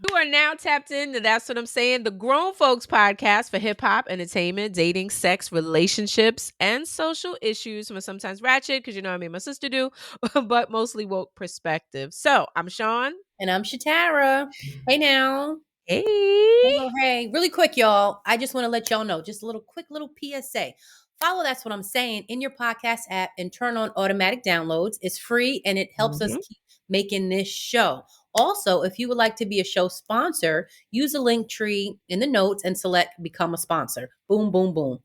You are now tapped into That's What I'm Saying, the grown folks podcast for hip hop, entertainment, dating, sex, relationships, and social issues from a sometimes ratchet, because you know what I mean, my sister do, but mostly woke perspective. So I'm Shaun. And I'm Shatara. Hey now. Hey. Hello, hey. Really quick, y'all. I just want to let y'all know, just a little quick little PSA. Follow That's What I'm Saying in your podcast app and turn on automatic downloads. It's free and it helps us keep making this show. Also, if you would like to be a show sponsor, use a link tree in the notes and select become a sponsor. Boom, boom, boom.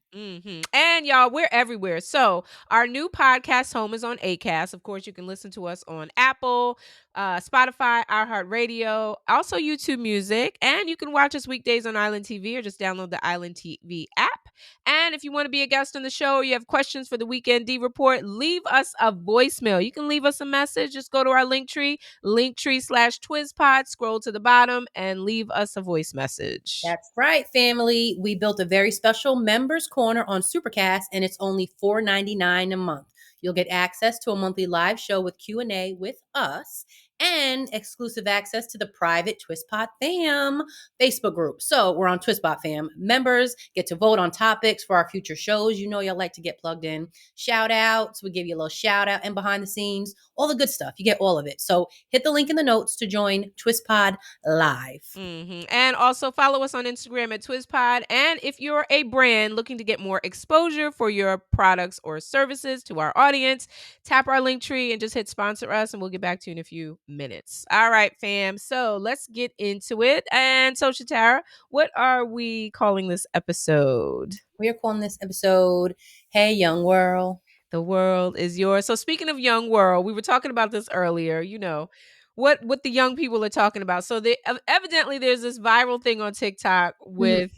And y'all, we're everywhere. So our new podcast home is on Acast. Of course, you can listen to us on Apple, Spotify, iHeartRadio, also YouTube Music, and you can watch us weekdays on Island TV or just download the Island TV app. And if you want to be a guest on the show or you have questions for the Weekend D Report, leave us a voicemail. You can leave us a message. Just go to our linktree/TwizPod, scroll to the bottom, and leave us a voice message. That's right, family. We built a very special members corner on Supercast, and it's only $4.99 a month. You'll get access to a monthly live show with Q&A with us and exclusive access to the private TwistPod Fam Facebook group. So we're on TwistPod Fam. Members get to vote on topics for our future shows. You know y'all like to get plugged in. Shout outs. We give you a little shout out and behind the scenes. All the good stuff. You get all of it. So hit the link in the notes to join TwistPod Live. And also follow us on Instagram at TwizPod. And if you're a brand looking to get more exposure for your products or services to our audience, tap our link tree and just hit sponsor us, and we'll get back to you in a few minutes. All right, fam. So let's get into it. And so, Shatara, what are we calling this episode? We are calling this episode Hey Young World. The world is yours. So speaking of young world, we were talking about this earlier, you know, what the young people are talking about. So evidently there's this viral thing on TikTok with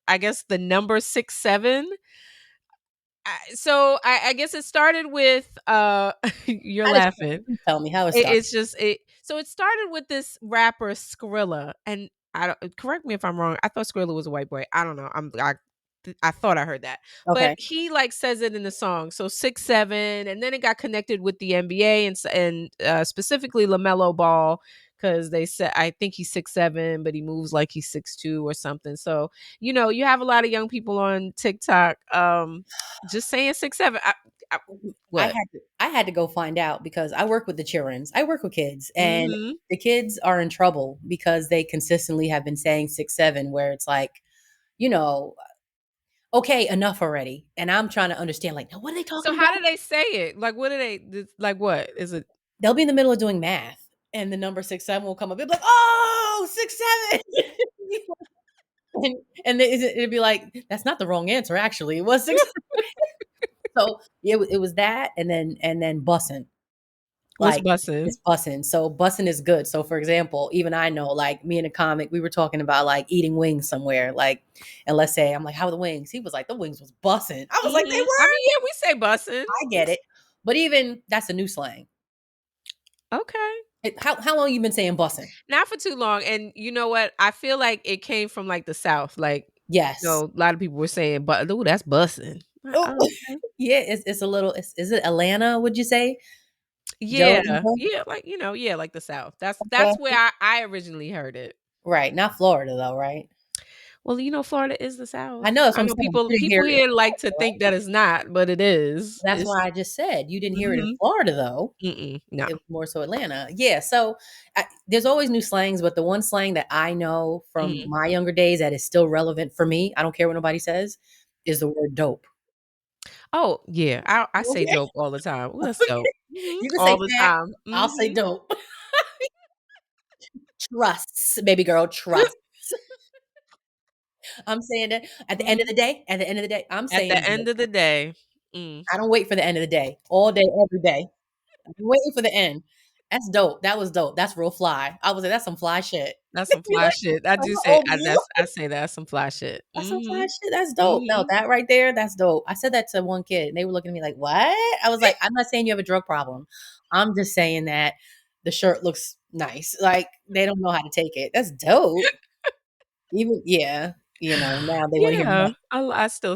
I guess the number 67. I guess it started with you're laughing. Tell me how it started. It's just it. So it started with this rapper Skrilla, and I don't, correct me if I'm wrong. I thought Skrilla was a white boy. I don't know. I thought I heard that, but Okay. he like says it in the song. So 6'7", and then it got connected with the NBA and specifically LaMelo Ball, because they said I think he's 6'7", but he moves like he's 6'2" or something. So you know you have a lot of young people on TikTok just saying 6'7". What? I had to go find out because I work with the childrens. I work with kids, and Mm-hmm. the kids are in trouble because they consistently have been saying 6'7", where it's like, you know, okay, enough already. And I'm trying to understand, like, now what are they So talking how about? do they say it? Like, what do they like? What is it? They'll be in the middle of doing math, and the number 6'7" will come up. They'll be like, oh, 6'7". and it'd be like, that's not the wrong answer. Actually, it was 6. So it was that, and then bussing. What's Like, bussin'? it's bussing. So bussing is good. So for example, even I know, like me and a comic, we were talking about like eating wings somewhere. Like, and let's say I'm like, how are the wings? He was like, the wings was bussing. I was like, they I were. mean, yeah, we say bussin'. I get it. But even that's a new slang. Okay. How long you been saying bussing? Not for too long. And you know what? I feel like it came from like the South. Like, you Yes. know, a lot of people were saying, but ooh, that's bussin'. Oh, Oh, okay. yeah. It's a little. Is it Atlanta? Would you say? Yeah. Georgia? Yeah, like, you know, yeah, like the South. Okay. That's where I originally heard it. Right. Not Florida though, right? Well, you know, Florida is the I South. know. That's what I I'm know saying. people You didn't hear it in here like to Florida, think that it's not, but it is. right? That's It's why I just said you didn't hear it in mhm. Florida though. No. It was more so Atlanta. Yeah. So there's always new slangs, but the one slang that I know from Mhm. my younger days that is still relevant for me, I don't care what nobody says, is the word dope. Oh, yeah. I say Okay. dope all the time. Ooh, that's dope. You can say All the fat. time. I'll say Mhm. dope. Trusts, baby girl, trust. I'm saying that at the end of Mhm. the day, at the end of the day, I'm At the saying end dope. of the day. Mm. I don't wait for the end of the day. All day, every day. I'm waiting for the end. That's dope. That was dope. That's real fly. I was like, that's some fly shit. That's some You fly shit. I like do how say old are you? I say that's some fly shit. That's some Mhm. fly shit. That's dope. No, Mhm. that right there, that's dope. I said that to one kid, and they were looking at me like, "What?" I was like, "I'm not saying you have a drug problem. I'm just saying that the shirt looks nice. Like they don't know how to take it. That's dope. Even yeah, now they want to hear Yeah. more. I still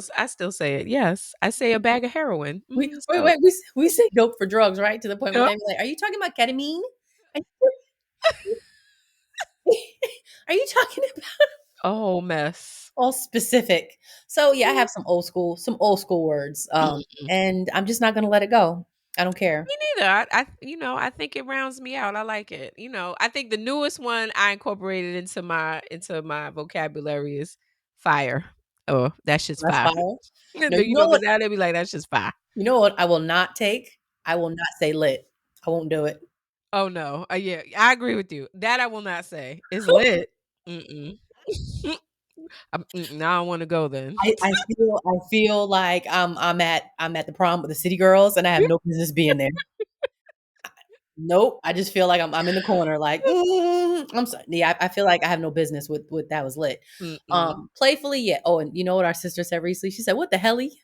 say it. Yes. I say a bag of heroin. We It's wait, dope. wait. We say dope for drugs, right? To the point where Yep. they be like, "Are you talking about ketamine? Are Are you talking about A whole mess. all specific? So yeah, I have some old school words. Mm-mm. And I'm just not gonna let it go. I don't care. Me neither. I think it rounds me out. I like it. I think the newest one I incorporated into my vocabulary is fire. Oh, that shit's That's fire. fire. No, Because now they be like, that's just fire. you know what I will not take? I will not say lit. I won't do it. Oh no. Yeah, I agree with you. That I will not say. It's lit. Mm-mm. Now I don't want to go then. I feel like I'm at the prom with the city girls and I have no business being there. Nope. I just feel like I'm in the corner like, I'm sorry. Yeah, I feel like I have no business with that was lit. Mm-mm. Playfully, yeah. Oh, and you know what our sister said recently? She said, "What the helly?"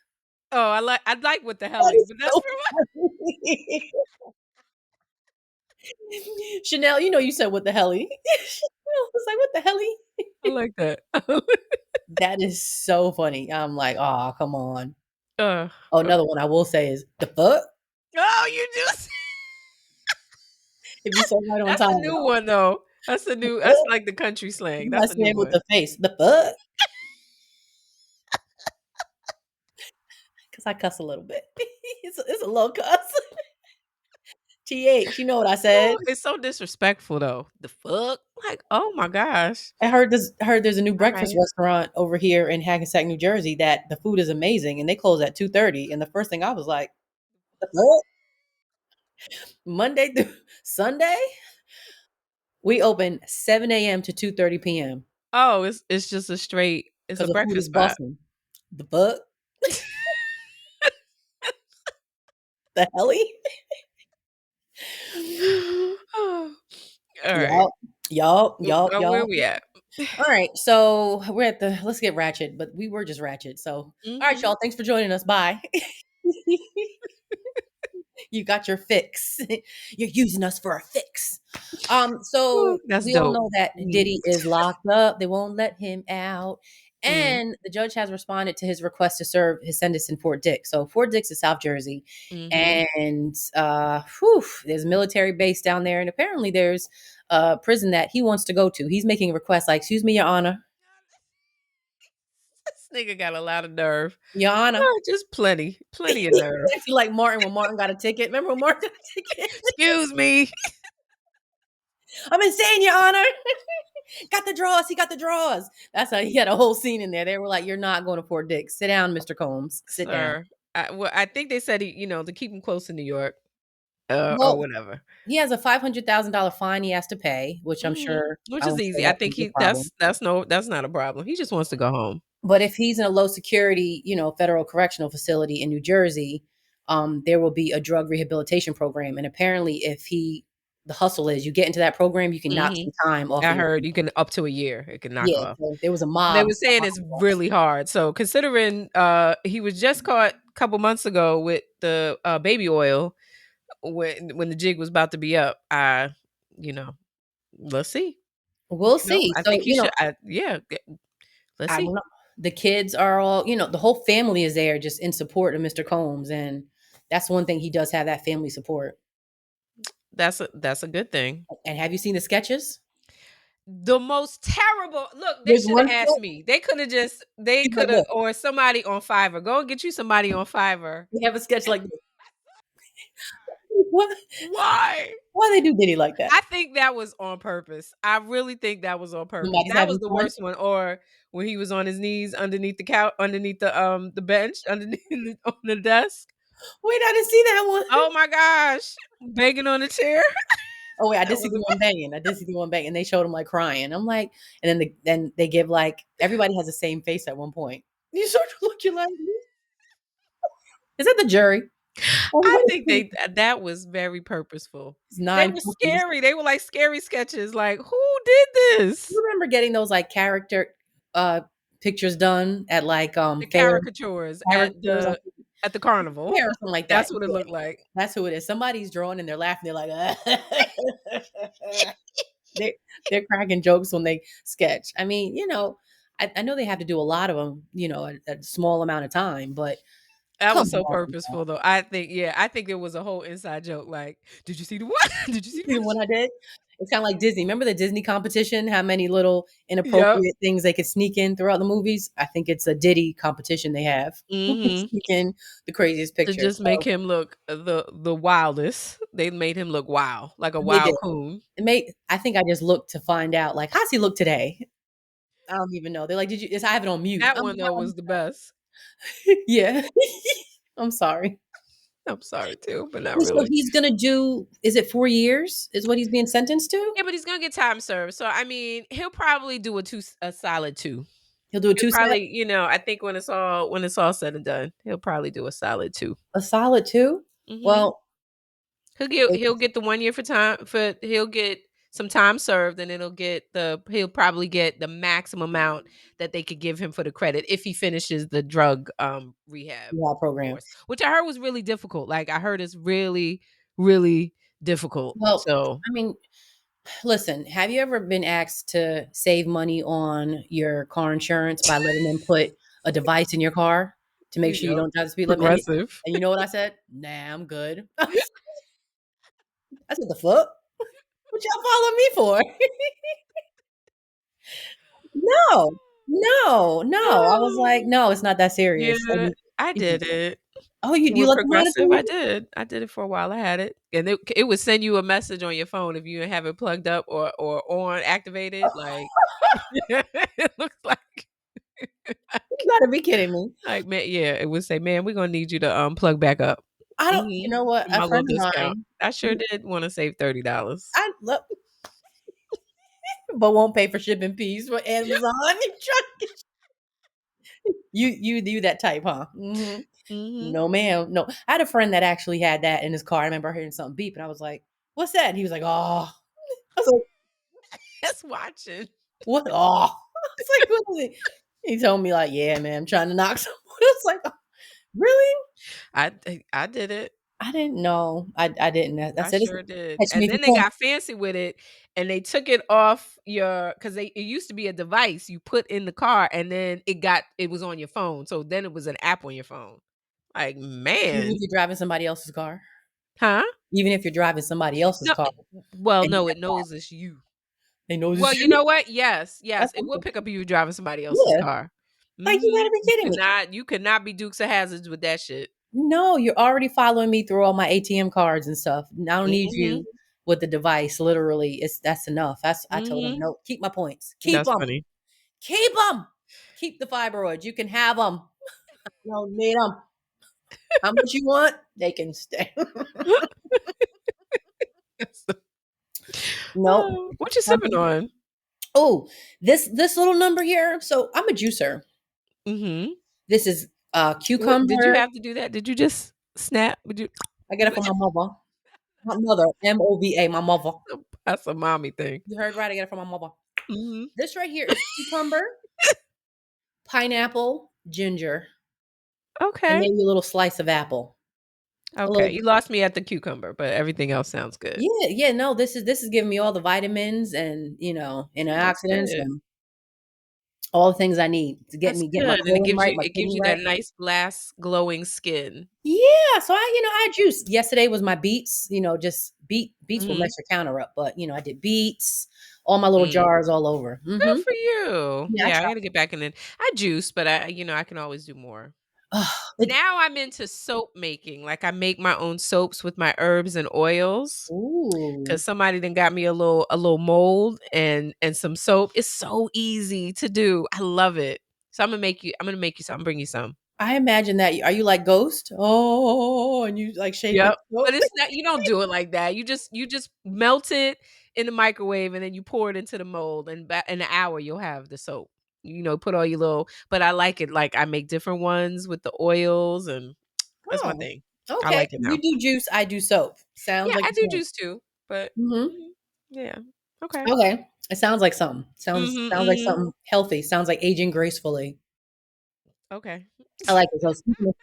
Oh, I like what the That helly, is but that's so for funny. Chanel, you know you said what the helly. I was like, what the helly? I like that. That is so funny. I'm like, oh, come on. uh, Oh, uh, another one I will say is the fuck. oh, you just If you say it right on that's time, a new one though. That's like the country slang. you gotta That's a say new it with one. the face. The fuck. Because I cuss a little bit. It's a little cuss. TH, you know what I said? Oh, it's so disrespectful though. The fuck? Like, oh my gosh. I heard there's a new All breakfast right. restaurant over here in Hackensack, New Jersey that the food is amazing and they close at 2:30. And the first thing I was like, the fuck? Monday through Sunday? We open 7 a.m. to 2:30 p.m. Oh, it's just it's a because the food breakfast is spot. busting. The fuck? The helly? Oh, all right. Y'all, y'all, y'all, Where y'all. we at? All right, so we're at the let's get ratchet, but we were just ratchet. So, all right, Mhm. y'all. Thanks for joining us. Bye. You got your fix. You're using us for a fix. Ooh, So that's we all dope. know that Mhm. Diddy is locked up. They won't let him out. Mm. And the judge has responded to his request to serve his sentence in Fort Dix. So Fort Dix is South Jersey. Mhm. And there's a military base down there. And apparently there's a prison that he wants to go to. He's making a request like, excuse me, Your Honor. This nigga got a lot of nerve. Your Honor. Oh, just plenty of nerve. I feel like Martin when Martin got a ticket. Remember when Martin got a ticket? Excuse me. I'm insane, Your Honor. Got the draws. He got the draws. That's how he had a whole scene in there. They were like, "You're not going to Fort Dix. Sit down, Mr. Combs. Sit down." Sir. I think they said to keep him close to New York, or Well, whatever. he has a $500,000 fine he has to pay, which Mhm. Which I'm is sure easy. I that think won't be a he problem. that's not a problem. He just wants to go home. But if he's in a low security, federal correctional facility in New Jersey, there will be a drug rehabilitation program. And apparently, the hustle is you get into that program, you can knock Mhm. some time off I of your. heard you can up to a year. It can knock Yeah. off. So there was They a were saying mob it's really hard. So considering he was just caught a couple months ago with the baby oil when the jig was about to be up, you know, let's see. We'll see. I So think he should. Yeah, let's I don't see. know. The kids are all, the whole family is there just in support of Mr. Combs. And that's one thing he does have that family support. That's a good thing. And have you seen the sketches? The most terrible look. They There's should one have asked sketch, me. They could have just. They he's like could have, this. or somebody on Fiverr. Go and get you somebody on Fiverr. We have a sketch like this. What? Why? Why they do Diddy like that? I think that was on purpose. I really think that was on purpose. Somebody's That was having the fun. worst one. Or when he was on his knees underneath the couch, underneath the bench, underneath on the desk. Wait, I didn't see that one. Oh my gosh, begging on the chair. Oh wait, I That did see was the one banging. I did see the one banging, and they showed him like crying. I'm like, and then they give like everybody has the same face at one point. You sort of look, you're like, is that the jury? I Everybody think that was very purposeful. it's They nine were puppies. scary. They were like scary sketches. Like who did You this? remember getting those like character pictures done at like The fair caricatures characters on at the carnival. fair or something like that? That's what it Yeah, looked like. that's who it is. Somebody's drawing and they're laughing. They're like, they they're cracking jokes when they sketch. I mean, I know they have to do a lot of them, a small amount of time, but That come was so on, now. purposeful though. I think it was a whole inside joke. Like, did you see the what? Did you You see the see the what? one I did? It's kind of like Disney. Remember the Disney competition? How many little Yep. inappropriate things they could sneak in throughout the movies? I think it's a Diddy competition they have. Mhm. Sneak in the craziest To picture. just make So him look the wildest. They made him look wild, like a they did. wild coon. It made. I think I just looked to find out, like, how's he look today? I don't even know. They're like, did you? I have it on mute. That I'm one, like, though, was the best. yeah. I'm sorry. I'm sorry too, but not Wait, so really. he's gonna do? Is it 4 years? Is what he's being sentenced to? Yeah, but he's gonna get time served, so, I mean, he'll probably do a solid 2. He'll do a He'll two step, probably I think when it's all said and done, he'll probably do a solid 2. a solid two. Mhm. Well, He'll get the 1 year he'll get some time served, and he'll probably get the maximum amount that they could give him for the credit if he finishes the drug, rehab yeah, program. course, which I heard was really difficult. Like, I heard it's really, really difficult. Well, So, I mean, listen, have you ever been asked to save money on your car insurance by letting them put a device in your car to make sure you yep, don't drive the speed limit? progressive. And you know what I said? Nah, I'm good. I said, the fuck? What y'all follow me for? No, no, no. I was like, Oh, no, it's not that serious. yeah, And I he said, did it. oh, you With let them run it Progressive, through I you? did. I did it for a while, I had it, and it would send you a message on your phone if you didn't have it plugged up or on activated, like, it looks You gotta be kidding me. man, yeah, it would say, "Man, we're gonna need you to, plug back up." I don't, you Mhm. know what? For A my little friend of discount. mine, I sure did wanna save $30. I look, but won't pay for shipping fees for Amazon. You that type, huh? Hmm. Mhm. No, ma'am. No. I had a friend that actually had that in his car. I remember hearing something beep, and I was like, "What's that?" And he was like, "Oh." I was like, Just watching. "What? Oh." I was like, "What is it?" He told me like, "Yeah, man, I'm trying to knock someone." I was like, "Oh, really?" I did it. I didn't know. I didn't. I I said, "It's sure did, catch me and if you then they can." got fancy with it, and they took it off it used to be a device you put in the car, and then it was on your phone, so then it was an app on your phone. Like, Even if man. you're driving somebody else's car. Huh? Even if you're driving somebody else's No, car, well, they know no, it that knows it's you. they know Well, it's you you. know what? Yes, yes, That's it will something. pick up you driving somebody else's Yeah. car. Like, you Mhm. gotta be kidding me. You could not be Dukes of Hazards with that shit. No, you're already following me through all my ATM cards and stuff. I don't need Mhm, you with the device, literally, that's enough. I told him, mhm. "No, keep my points. Keep That's them. funny. Keep them. Keep the fibroids. You can have them. You don't need them. How much you want? They can stay." Nope. Oh, what you sipping on? Oh, this little number here, so I'm a juicer. Mhm. This is, What did you cucumber. have to do that? Did you just snap? Would you I get it from my mother. My mother, MOVA, my mother. That's a mommy thing. You heard right, I get it from my mother. Mhm. This right here is cucumber, pineapple, ginger, and Okay. maybe a little slice of apple. A Okay, little. you lost me at the cucumber, but everything else sounds good. Yeah, yeah, no, this is giving me all the vitamins and, That's antioxidants good. and all the things I need to That's get my good, and colon right, my it gives kidney you right. that nice glass glowing skin. Yeah, so I juice. Yesterday was my beets, just beets will Mhm. mess your counter up, but, I did beets, all my little Mm. jars all over. Good Mhm. for you. Yeah, I Yeah, I try. gotta get back in it. I juice, but I can always do more. It Now I'm into soap making, like, I make my own soaps with my herbs and oils. Ooh. 'Cause somebody then got me a little mold and some soap. It's so easy to do. I love it. So I'm gonna make you some, bring you some. I imagine that are you like Ghost? Oh, and you, like, shaking Yep. the soap? But it's not you don't do it like that. You just melt it in the microwave, and then you pour it into the mold, and in an hour you'll have the soap. Put all your little but I like it, like, I make different ones with the oils, and that's my Oh, thing. I okay. like it now. You do juice, I do soap. Sounds Yeah, like I a do plan. juice too, but Mhm. mhm, yeah. Okay. Okay. It sounds like something. Sounds Mhm, sounds like mhm. something healthy. Sounds like aging gracefully. Okay. I like it. So speaking of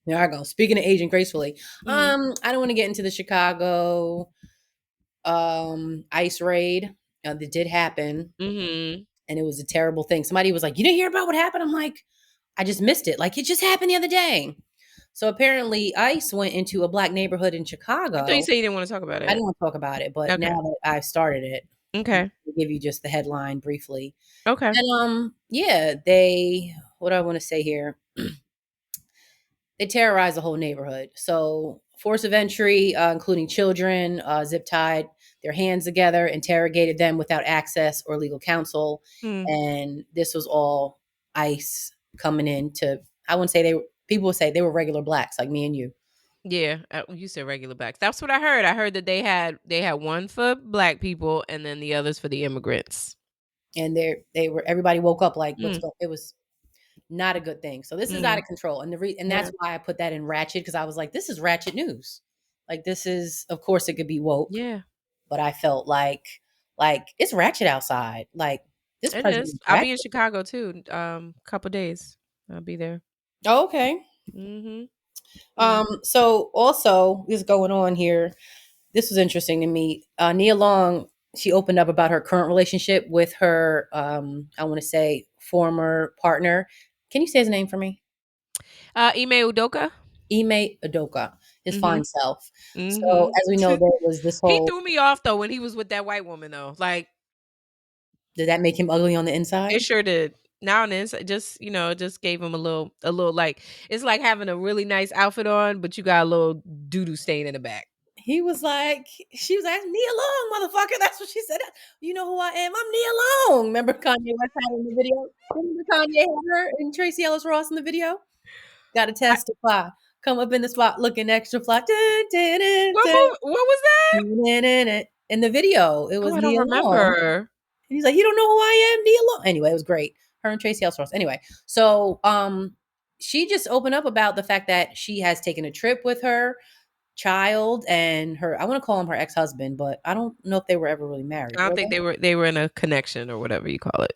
there I go. Speaking of aging gracefully, Mhm. I don't wanna get into the Chicago, ICE raid. That did happen, Mhm. and it was a terrible thing. Somebody was like, "You didn't hear about what happened?" I'm like, "I just missed it. Like, it just happened the other day." So apparently, ICE went into a black neighborhood in I thought you Chicago. said you didn't want to talk about I it. didn't want to talk about it, but now Okay. that I've started it, Okay. I'll give you just the headline briefly. Okay. And yeah, they what do I want to say here? They terrorized the whole neighborhood. So force of entry, including children, zip tied their hands together, interrogated them without access or legal counsel, Hmm. and this was all ICE coming in to. I wouldn't say they. People would say they were regular blacks like me and you, Yeah, you said regular blacks. That's what I heard. I heard that they had one for black people and then the others for the immigrants. and they were. Everybody woke up like, what's Mm, going? It was not a good thing. So this is out mm, of control, and and yeah, that's why I put that in ratchet because I was like, this is ratchet news. Like this is, of course, it could be woke, yeah, but I felt like it's ratchet outside. Like this it president is. is I'll be in ratchet. Chicago too. Couple days. I'll be there. Oh, okay. Mhm. Yeah. So also this going on here. This was interesting to me. Nia Long, she opened up about her current relationship with her I want to say former partner. Can you say his name for me? Ime Udoka. Ime Udoka, his fine Mhm. self. So Mhm. as we know, there was this He whole. threw me off though when he was with that white woman though. Like Did that make him ugly on the it inside? sure did. Now and then, just just gave him a little like it's like having a really nice outfit on, but you got a little doo doo stain in the back. He was like, she was like, Nia Long, motherfucker. That's what she said. You know who I am? I'm Nia Long. Remember Kanye West had her in the video? Remember Kanye had her and Tracy Ellis Ross in the video? Got to I, testify. Come up in the spot looking extra fly. Dun, dun, dun, what dun, movie? What was that? dun, dun, dun. In the video, it Oh, was I don't Nia Long. remember. And he's like, you don't know who I am, Nia Long. Anyway, it was great. Her and Tracy Ellis Ross. Anyway, so she just opened up about the fact that she has taken a trip with her child and her. I want to call him her ex-husband, but I don't know if they were ever really married, I don't were think they? they were in a connection or whatever you call it.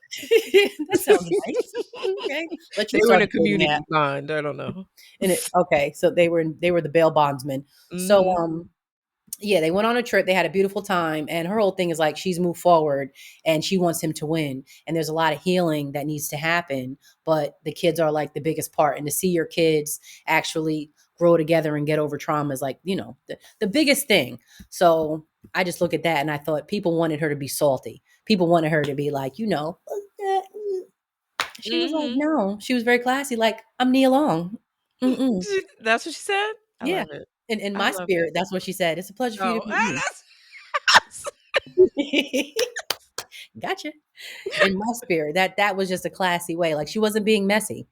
That sounds nice. Okay, let you They were in start a dating that. community bond. I don't know. And okay, so they were the bail bondsmen. So Mhm. yeah, they went on a trip. They had a beautiful time. And her whole thing is like she's moved forward and she wants him to win. And there's a lot of healing that needs to happen. But the kids are like the biggest part. And to see your kids actually grow together and get over trauma is like, the biggest thing. So I just look at that and I thought people wanted her to be salty. People wanted her to be like, she was like, Mhm. no. She was very classy. Like, I'm Nia Long. Mm-mm. That's what she said? I Yeah. love it. In I my love it. spirit, that's what she said. It's a pleasure for you Oh, to meet that's me. Gotcha. In my spirit, that was just a classy way. Like she wasn't being messy,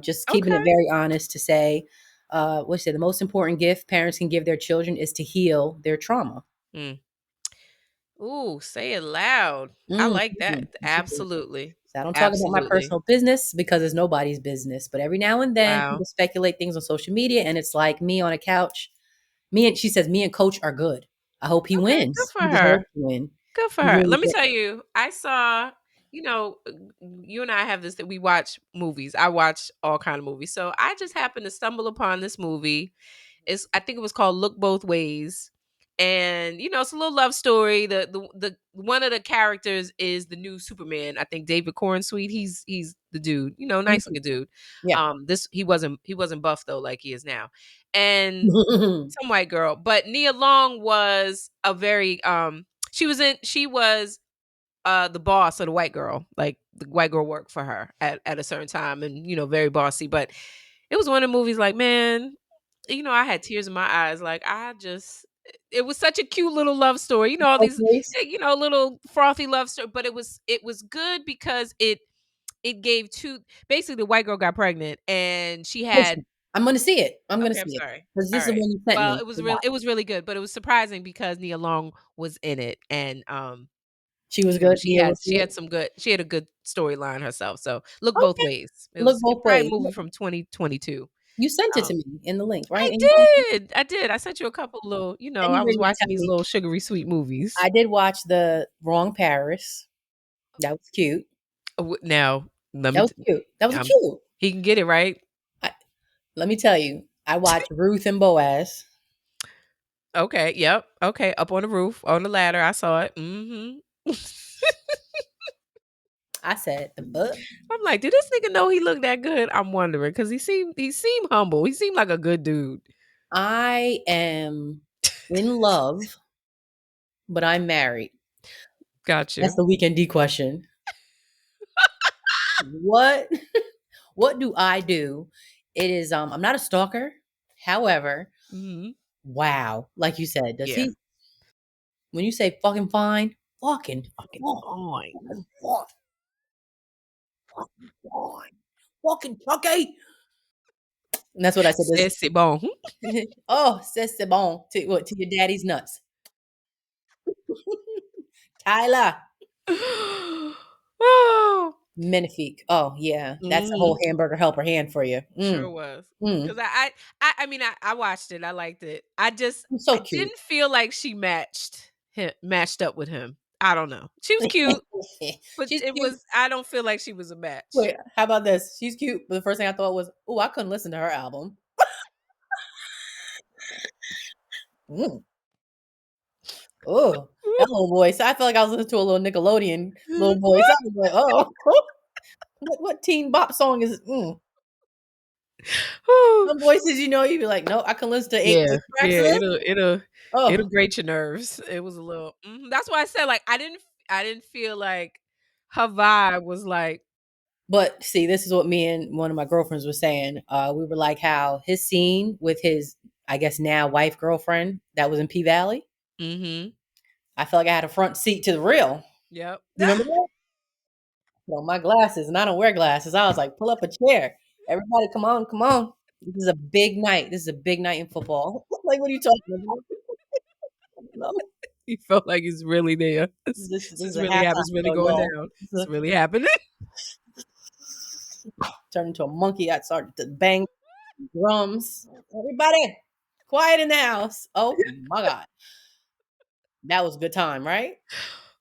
just keeping it okay. very honest to say, what's it? The most important gift parents can give their children is to heal their trauma. Mm. Ooh, say it loud. I Mhm. like that. She did. Absolutely. So I don't talk about my Absolutely. personal business because it's nobody's business. But every now and then Wow. people speculate things on social media and it's like me on a couch. She says, me and coach are good. I hope he Okay, good wins. for He her. deserves to win. Good for He's her. really Let me good. tell you, I saw, you know, you and I have this that we watch movies. I watch all kind of movies. So I just happened to stumble upon this movie. I think it was called Look Both Ways. And it's a little love story. The one of the characters is the new Superman. I think David Cornsweet. He's the dude. Nice Mhm. looking dude. Yeah. This he wasn't buff though like he is now. And some white girl. But Nia Long was a very she was the boss of the white girl. Like the white girl worked for her at a certain time and very bossy. But it was one of the movies like, man, I had tears in my eyes. Like it was such a cute little love story. All Both these ways. little frothy love story, but it was good because it gave two basically the white girl got pregnant and she had. Listen, I'm gonna see it. I'm gonna Okay, I'm see it sorry. because this All is the right. one you sent Well, me it was to really watch. it was really good, but it was surprising because Nia Long was in it, and She was good. she Nia had was she good. had she had a good storyline herself. So look both Okay, ways. It look was both probably a ways. movie Look, from 2022. you sent it Um, to me in the link, right? I And did, I did. I sent you a couple little. then I you was didn't even watching tell these me. little sugary sweet movies. I did watch the Wrong Paris. That was cute. Now let me. That was cute. That was Um, cute. he can get it right. I, let me tell you, I watched Ruth and Boaz. Okay. Yep. Okay. Up on the roof, on the ladder. I saw it. Mm-hmm. I said the book. I'm like, did this nigga know he looked that good? I'm wondering because he seemed humble. He seemed like a good dude. I am in love, but I'm married. Got That's you. the weekend D question. What what do I do? It is I'm not a stalker. However, Hmm. wow, like you said, does Yeah. he when you say fucking fine, fucking Fine. fine, fucking fine, fucking Chucky. And that's what I said. Does C'est c'est bon. oh, c'est bon to what to your daddy's nuts, Tyler. Oh. Magnifique. Oh yeah, that's a whole Mhm. hamburger helper hand for you. Sure was. Mm. 'Cause I mean, I watched it, I liked it. He's so I cute. didn't feel like she matched up with him. I don't know. She was cute, but She's it cute. was I don't feel like she was a match. Wait, how about this? She's cute, but the first thing I thought was, "Oh, I couldn't listen to her album." Mm. Oh, that little voice. I felt like I was listening to a little Nickelodeon little voice. I was like, "Oh, what teen bop song is?" Whew. Some voices, you be like, "No, I can listen to Yeah, eight tracks yeah, of this." it'll Oh, grate your nerves. It was a little that's why I said, like, I didn't feel like her vibe was like but see, this is what me and one of my girlfriends were saying. We were like, how his scene with his, I guess now wife girlfriend that was in P Valley. mhm, I felt like I had a front seat to the real. yep. You remember that? Put on my glasses, and I don't wear glasses. I was like, pull up a chair. Everybody, come on, come on. This is a big night. This is a big night in football. Like, what are you talking about? No, He felt like he's really there. this This is is a really happening. halftime It's really show, going y'all. down. It's really happening. Turned into a monkey. I started to bang drums. Everybody, quiet in the house. Oh my God. That was a good time, right?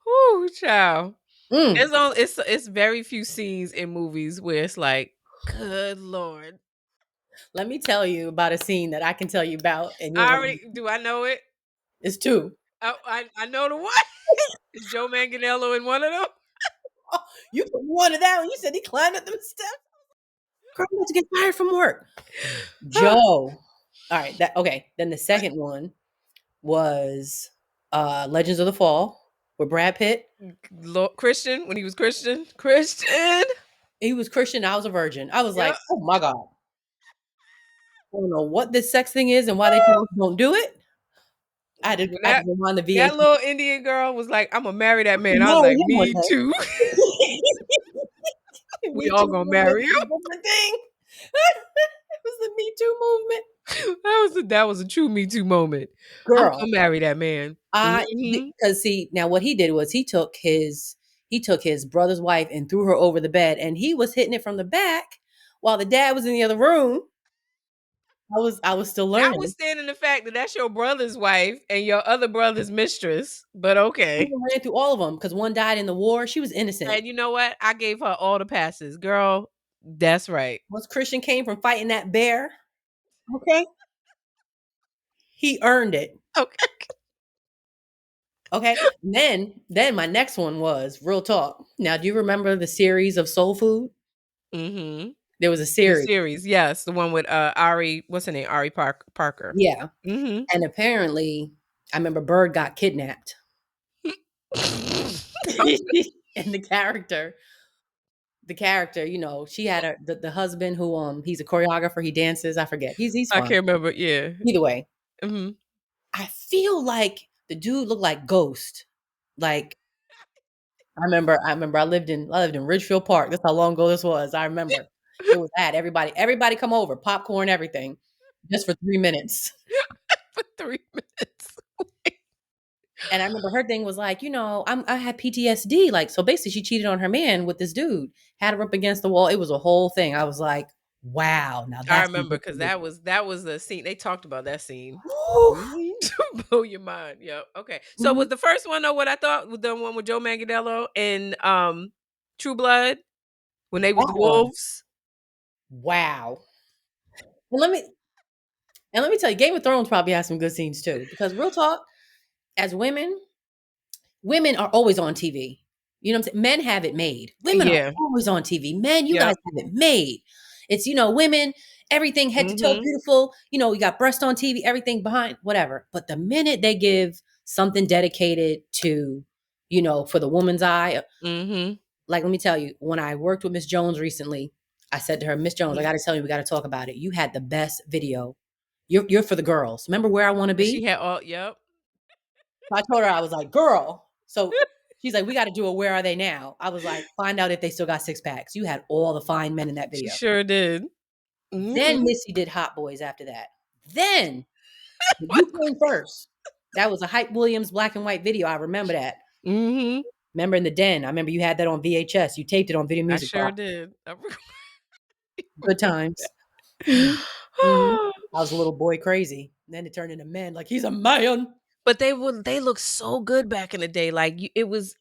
Whoo, child. Mm. It's very few scenes in movies where it's like, good lord. Let me tell you about a scene that I can tell you about, and you're I gonna. already do I know it? It's two. Oh, I know the one. Is Joe Manganiello in one of them? Oh, you put one of that one. You said he climbed up them steps. Girl, I'm about to get fired from work. Joe. All right. That okay. Then the second one was Legends of the Fall with Brad Pitt. Christian when he was Christian. Christian. He was Christian. I was a virgin. I was Yep. like, oh my God. I don't know what this sex thing is and why they tell us don't do it. When I had to that rewind the that VHS. little Indian girl was like, "I'm gonna marry that man." I was Marry like, him one "Me day. too. We Me all Too gonna movement marry was him." a different thing. It was the Me Too movement. That was a true Me Too moment. I'm Girl, gonna marry that man. I Mhm. because see now what he did was he took his brother's wife and threw her over the bed, and he was hitting it from the back while the dad was in the other room. I was still learning. Notwithstanding the fact that that's your brother's wife and your other brother's mistress, but He okay. even ran through all of them because one died in the war. She was innocent. And you know what? I gave her all the passes. Girl, that's right. Once Christian came from fighting that bear, okay, he earned it. Okay. Okay. Then my next one was Real Talk. Now, do you remember the series of Soul Food? Mhm. There was a The series. series, yes, the one with, Ari what's her name? Ari Parker. Yeah. Mhm. And apparently, I remember Bird got kidnapped. And the character, she had the husband who he's a choreographer, he dances, I forget. He's I fun. can't remember, yeah. Either way, Mhm. I feel like the dude looked like Ghost. Like I remember I lived in Ridgefield Park. That's how long ago this was. I remember. It was at everybody come over, popcorn, everything, just for 3 minutes. For 3 minutes. And I remember her thing was like, I had PTSD. Like, so basically she cheated on her man with this dude, had her up against the wall. It was a whole thing. I was like, wow, now I that's some remember good because movie. that was the scene they talked about that scene. Woo! Mhm. Blow your mind. Yep. Okay. So Mhm. was the first one though what I thought was the one with Joe Manganiello and True Blood when they was That the one. wolves? Wow. And let me tell you, Game of Thrones probably has some good scenes too. Because real talk, as women are always on TV. You know what I'm saying? Men have it made. Women are Yeah. always on TV. Men, you guys Yep. have it made. It's, women, everything head to toe Mhm. beautiful. You got breast on TV, everything behind, whatever. But the minute they give something dedicated to, for the woman's eye, Mhm. like, let me tell you, when I worked with Miss Jones recently, I said to her, Miss Jones, I got to tell you, we got to talk about it. You had the best video. You're for the girls. Remember Where I Want to She Be? had all yep. So I told her, I was like, girl. So she's like, we got to do a Where Are They Now? I was like, find out if they still got six packs. You had all the fine men in that She video. sure did. Then Mhm. Missy did Hot Boys after that. Then you came first. That was a Hype Williams black and white video. I remember that. Mhm. Remember in the den. I remember you had that on VHS. You taped it on Video I Music sure Box. did. Good times. Mhm. Mhm. I was a little boy crazy. Then it turned into men. Like he's a man. But they look so good back in the day. Like it was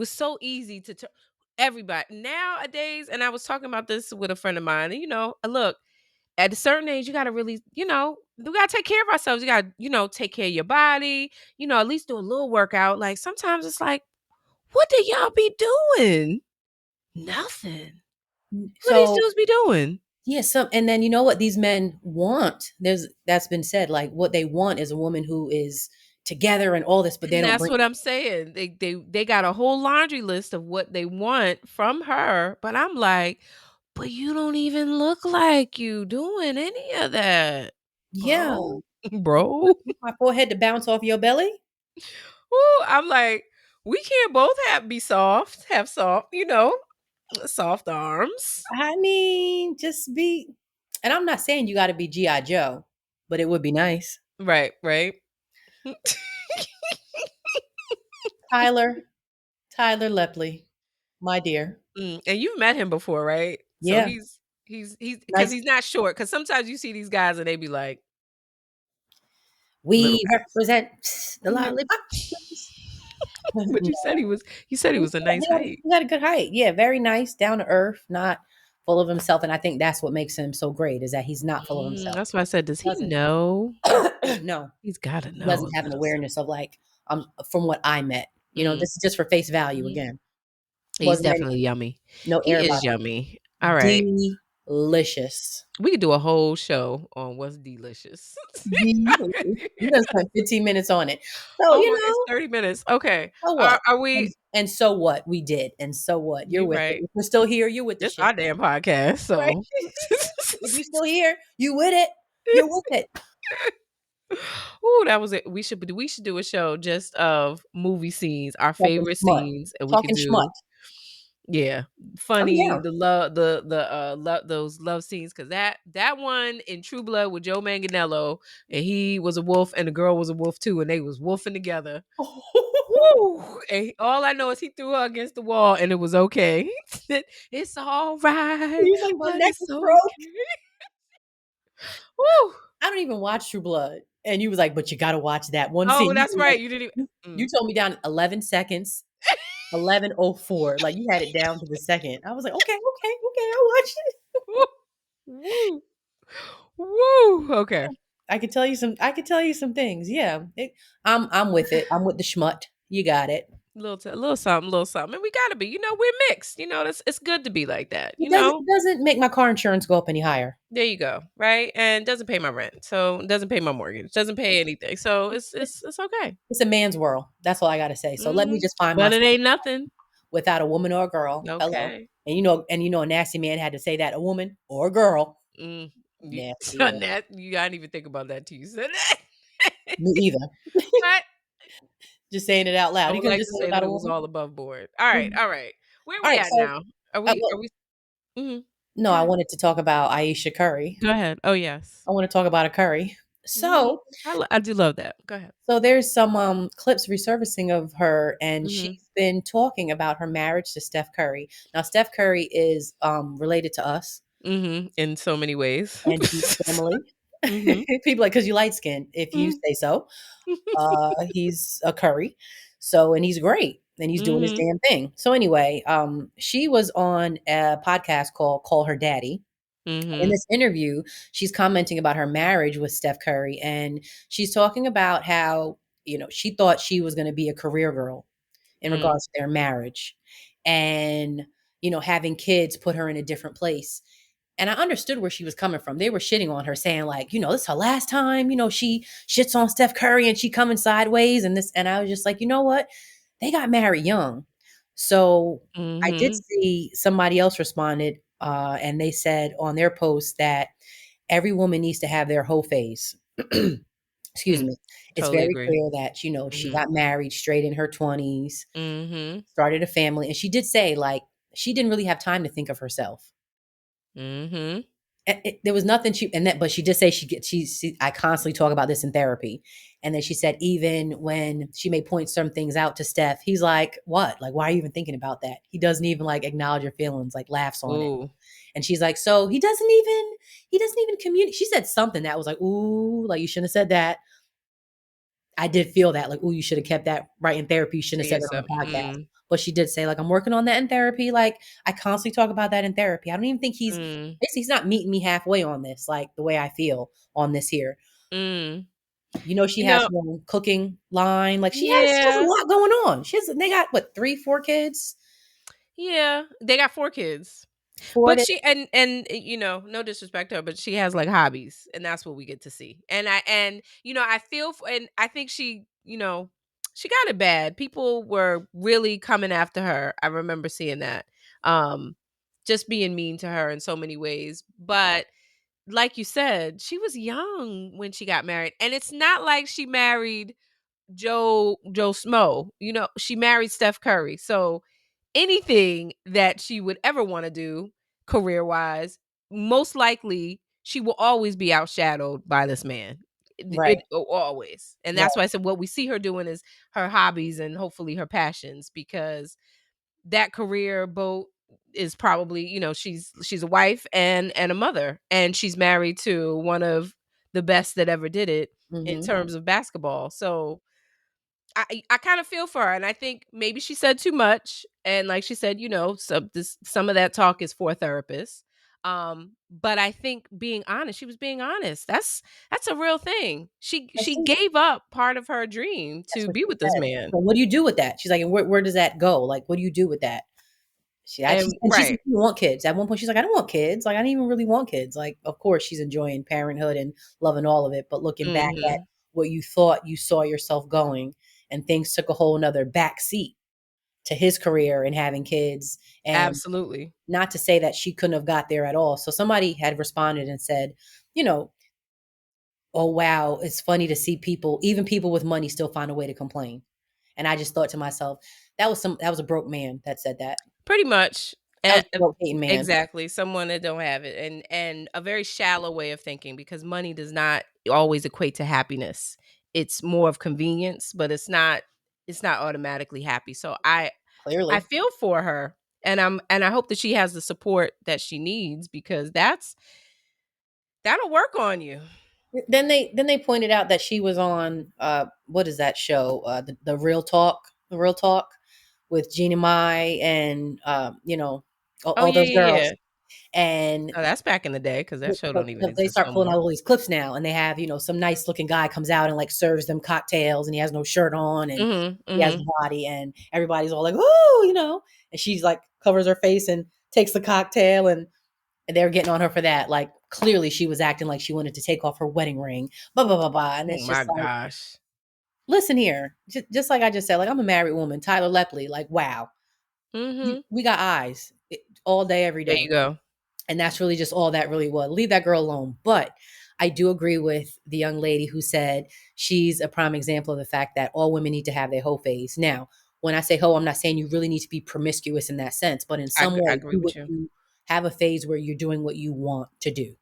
so easy to turn everybody nowadays. And I was talking about this with a friend of mine. And look, at a certain age, you got to really, we got to take care of ourselves. You got to, take care of your body. At least do a little workout. Like sometimes it's like, what did y'all be doing? Nothing. What these So dudes be doing? yeah, and then you know what these men want? That's been said. Like what they want is a woman who is together and all this, but they And don't that's bring. what I'm saying. They got a whole laundry list of what they want from her, but I'm like, but you don't even look like you doing any of that, Yeah, bro. Bro. you want my forehead to bounce off your belly. Ooh, I'm like, we can't both have soft, soft arms. I mean, just be. And I'm not saying you got to be GI Joe, but it would be nice. Right, right. Tyler, Tyler Lepley, my dear. And you've met him before, right? So Yeah, he's because nice. he's not short. Because sometimes you see these guys and they be like little We guys. represent the Yeah. lively. But you said he was a nice height. He got a good height. Yeah, very nice, down to earth, not full of himself. And I think that's what makes him so great is that he's not full of himself. That's why I said, does he Doesn't know? no, He's gotta he know doesn't a have an little awareness of like from what I met. something. This is just for face value Mhm. again. He's Wasn't any definitely yummy. no air He about is yummy. All right. it. Delicious. We could do a whole show on what's delicious. Delicious. We done spent 15 minutes on it. So, Oh my, it's 30 minutes. Okay. so Are what? are And, we and so what? We did. And so what? You're You with it. right. If we're still here, you're with the This shit. our damn podcast, Right? so If you're still here, you with it. You're with it. Ooh, that was it. We should do a show just of movie scenes, our Talking favorite smut. scenes, and we could Talking schmut. do yeah, I'm funny, down. the love, those love scenes, because that one in True Blood with Joe Manganiello, and he was a wolf, and the girl was a wolf too, and they was wolfing together. Woo! And all I know is he threw her against the wall, and it was okay. It's all right, He's like, my but neck it's is broke. okay. Woo! I don't even watch True Blood. And you was like, but you gotta watch that one Oh, scene. You that's were like, right. You didn't you even. told me down 11 seconds, 11:04. Like you had it down to the second. I was like, okay, I'll watch it. Woo! Woo! Woo! Okay. I could tell you some things. Yeah. I'm with it. I'm with the schmut. You got it. Little something, little something. And we gotta be. We're mixed. it's good to be like that. It doesn't make my car insurance go up any higher. There you go. Right? And doesn't pay my rent. So it doesn't pay my mortgage. Doesn't pay anything. So it's okay. It's a man's world. That's all I gotta say. So let me Hmm. just find But it myself ain't nothing. without a woman or a girl. Hello. Okay. And a nasty man had to say that, a woman or a girl. Mm. You, Nasty. Yeah. you I didn't even think about that till you said that. Me either. But Just saying it out I loud. You would couldn't like just to say it say that without a it was woman? all above board. All right, Mhm. all right. Where All we right. at So, now? Are we look, are we mhm. no, Go I ahead. wanted to talk about Ayesha Curry. Go ahead. Oh yes. I want to talk about a curry. Mhm. So, I do love that. Go ahead. so there's some clips resurfacing of her, and Mhm. she's been talking about her marriage to Steph Curry. Now, Steph Curry is related to us, Mhm. In so many ways. and he's family. Mhm. People like because you light skin, if you Mhm. say so. He's a Curry, so and he's great, and he's doing his Mhm. damn thing. So anyway, she was on a podcast called "Call Her Daddy." In Mhm. this interview, she's commenting about her marriage with Steph Curry, and she's talking about how she thought she was going to be a career girl in Mm. regards to their marriage. and having kids put her in a different place. And I understood where she was coming from. They were shitting on her, saying like, this is her last time. She shits on Steph Curry and she coming sideways and this. And I was just like, you know what? They got married young. So I did Mhm. see somebody else responded, and they said on their post that every woman needs to have their whole phase. Excuse Mm. me. It's Totally very agree. clear that, she Mhm. got married straight in her 20s, Mhm. started a family, and she did say, like, she didn't really have time to think of herself. Mhm. There was nothing but she did say I constantly talk about this in therapy. And then she said, even when she may point some things out to Steph, he's like, what? Like, why are you even thinking about that? He doesn't even like acknowledge your feelings, like laughs on it. Ooh. And she's like, so he doesn't even communicate. She said something that was like, ooh, like you shouldn't have said that. I did feel that, like, ooh, you should have kept that right in therapy. You shouldn't To have said that on yourself. the podcast. Mm. But she did say, like, I'm working on that in therapy. Like, I constantly talk about that in therapy. I don't even think Mm. he's not meeting me halfway on this, like the way I feel on this here. Mm. She You has know, her own cooking line. Like she has a yeah. lot going on. They got what, 3, 4 kids? Yeah. They got 4 kids. 4 But to she and no disrespect to her, but she has like hobbies, and that's what we get to see. I feel and I think she got it bad. People were really coming after her. I remember seeing that. Um just being mean to her in so many ways. But like you said, she was young when she got married. And it's not like she married Joe Smo. She married Steph Curry. So anything that she would ever want to do career wise, most likely she will always be outshadowed by this man. right, Always. And right. that's why I said what we see her doing is her hobbies and hopefully her passions, because that career boat is probably, she's a wife and a mother, and she's married to one of the best that ever did it in Mhm. terms of basketball. So I kind of feel for her, and I think maybe she said too much, and like she said, some of that talk is for therapists. But I think being honest, she was being honest. That's a real thing. And She gave up part of her dream that's to what be she with this said. man. So what do you do with that? She's like, and where does that go? Like, what do you do with that? And She said right. she didn't want kids. At one point, she's like, I don't want kids. Like, I didn't even really want kids. Like, of course, she's enjoying parenthood and loving all of it. But looking back at Mhm. what you thought you saw yourself going, and things took a whole nother back seat to his career and having kids. And Absolutely. not to say that she couldn't have got there at all. So somebody had responded and said, you know, oh wow, it's funny to see people, even people with money, still find a way to complain. And I just thought to myself, that was a broke man that said that. Pretty much. That was And a broke hating man. exactly, someone that don't have it, and a very shallow way of thinking, because money does not always equate to happiness. It's more of convenience, but it's not automatically happy. So I Clearly. feel for her, and I hope that she has the support that she needs, because that'll work on you. Then they pointed out that she was on what is that show? The Real Talk with Gina Mai and Oh, all yeah, those yeah, yeah. girls. And Oh, that's back in the day, because that show but don't even they exist start no pulling out more. all these clips now, and they have some nice looking guy comes out and like serves them cocktails, and he has no shirt on, and Mhm, he has mhm. the body, and everybody's all like, "Ooh," and she's like covers her face and takes the cocktail, and they're getting on her for that. Like clearly, she was acting like she wanted to take off her wedding ring, blah blah blah blah, and Oh it's my just like, gosh. listen here, just like I just said, like I'm a married woman, Tyler Lepley, like wow, Mhm. we got eyes all day, every There day. you go. And that's really just all that really was. Leave that girl alone. But I do agree with the young lady who said she's a prime example of the fact that all women need to have their hoe phase. Now, when I say hoe, I'm not saying you really need to be promiscuous in that sense, but in some I way, agree do what with you. you have a phase where you're doing what you want to do.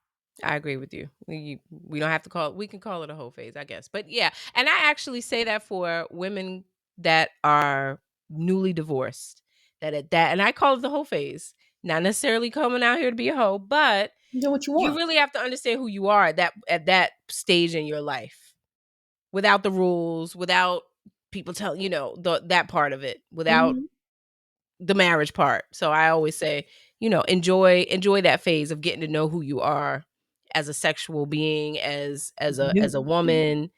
I agree with you. We don't have to we can call it a whole phase, I guess. But yeah, and I actually say that for women that are newly divorced. And I call it the whole phase. Not necessarily coming out here to be a hoe, but Do what you you want. really have to understand who you are at that stage in your life. Without the rules, without people telling, that part of it, without Mhm. the marriage part. So I always say, enjoy that phase of getting to know who you are as a sexual being, as a New, woman,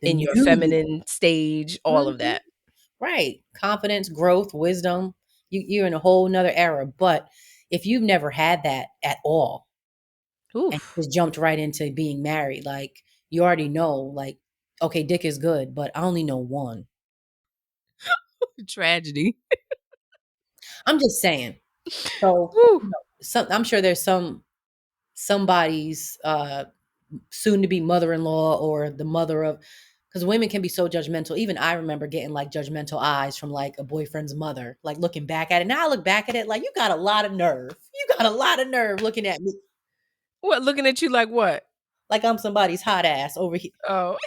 the in your new you. feminine stage, all of Mhm. that. Right. Confidence, growth, wisdom. you're in a whole nother era. But if you've never had that at all and Oof. just jumped right into being married, like you already know, like, okay, dick is good, but I only know one. Tragedy. I'm just saying. So, Woo. I'm sure there's somebody's soon to be mother-in-law or the mother of, because women can be so judgmental. Even I remember getting like judgmental eyes from like a boyfriend's mother, like looking back at it. Now I look back at it like, you got a lot of nerve. You got a lot of nerve looking at me What, looking at you like what? like I'm somebody's hot ass over here. Oh.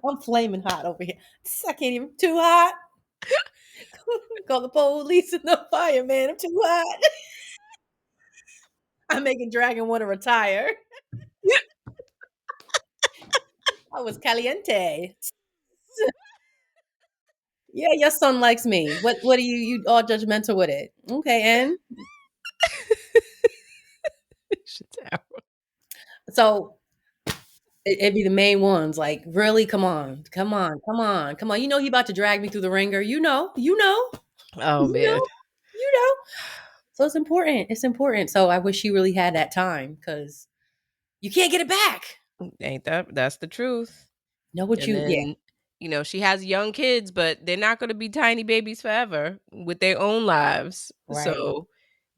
I'm flaming hot over here. I can't even, too hot. Call the police and the fireman. I'm too hot. I'm making Dragon want to retire. I was caliente. Yeah, your son likes me. What are you all judgmental with it? Okay, and Shatara. so it'd be the main ones. Like, really, come on, come on, come on, come on. You know he about to drag me through the ringer. Oh You man. know, you know. So it's important. It's important. So I wish she really had that time because you can't get it back. Ain't that's the truth. Know what And you? Yeah, then, she has young kids, but they're not gonna be tiny babies forever with their own lives. right. So,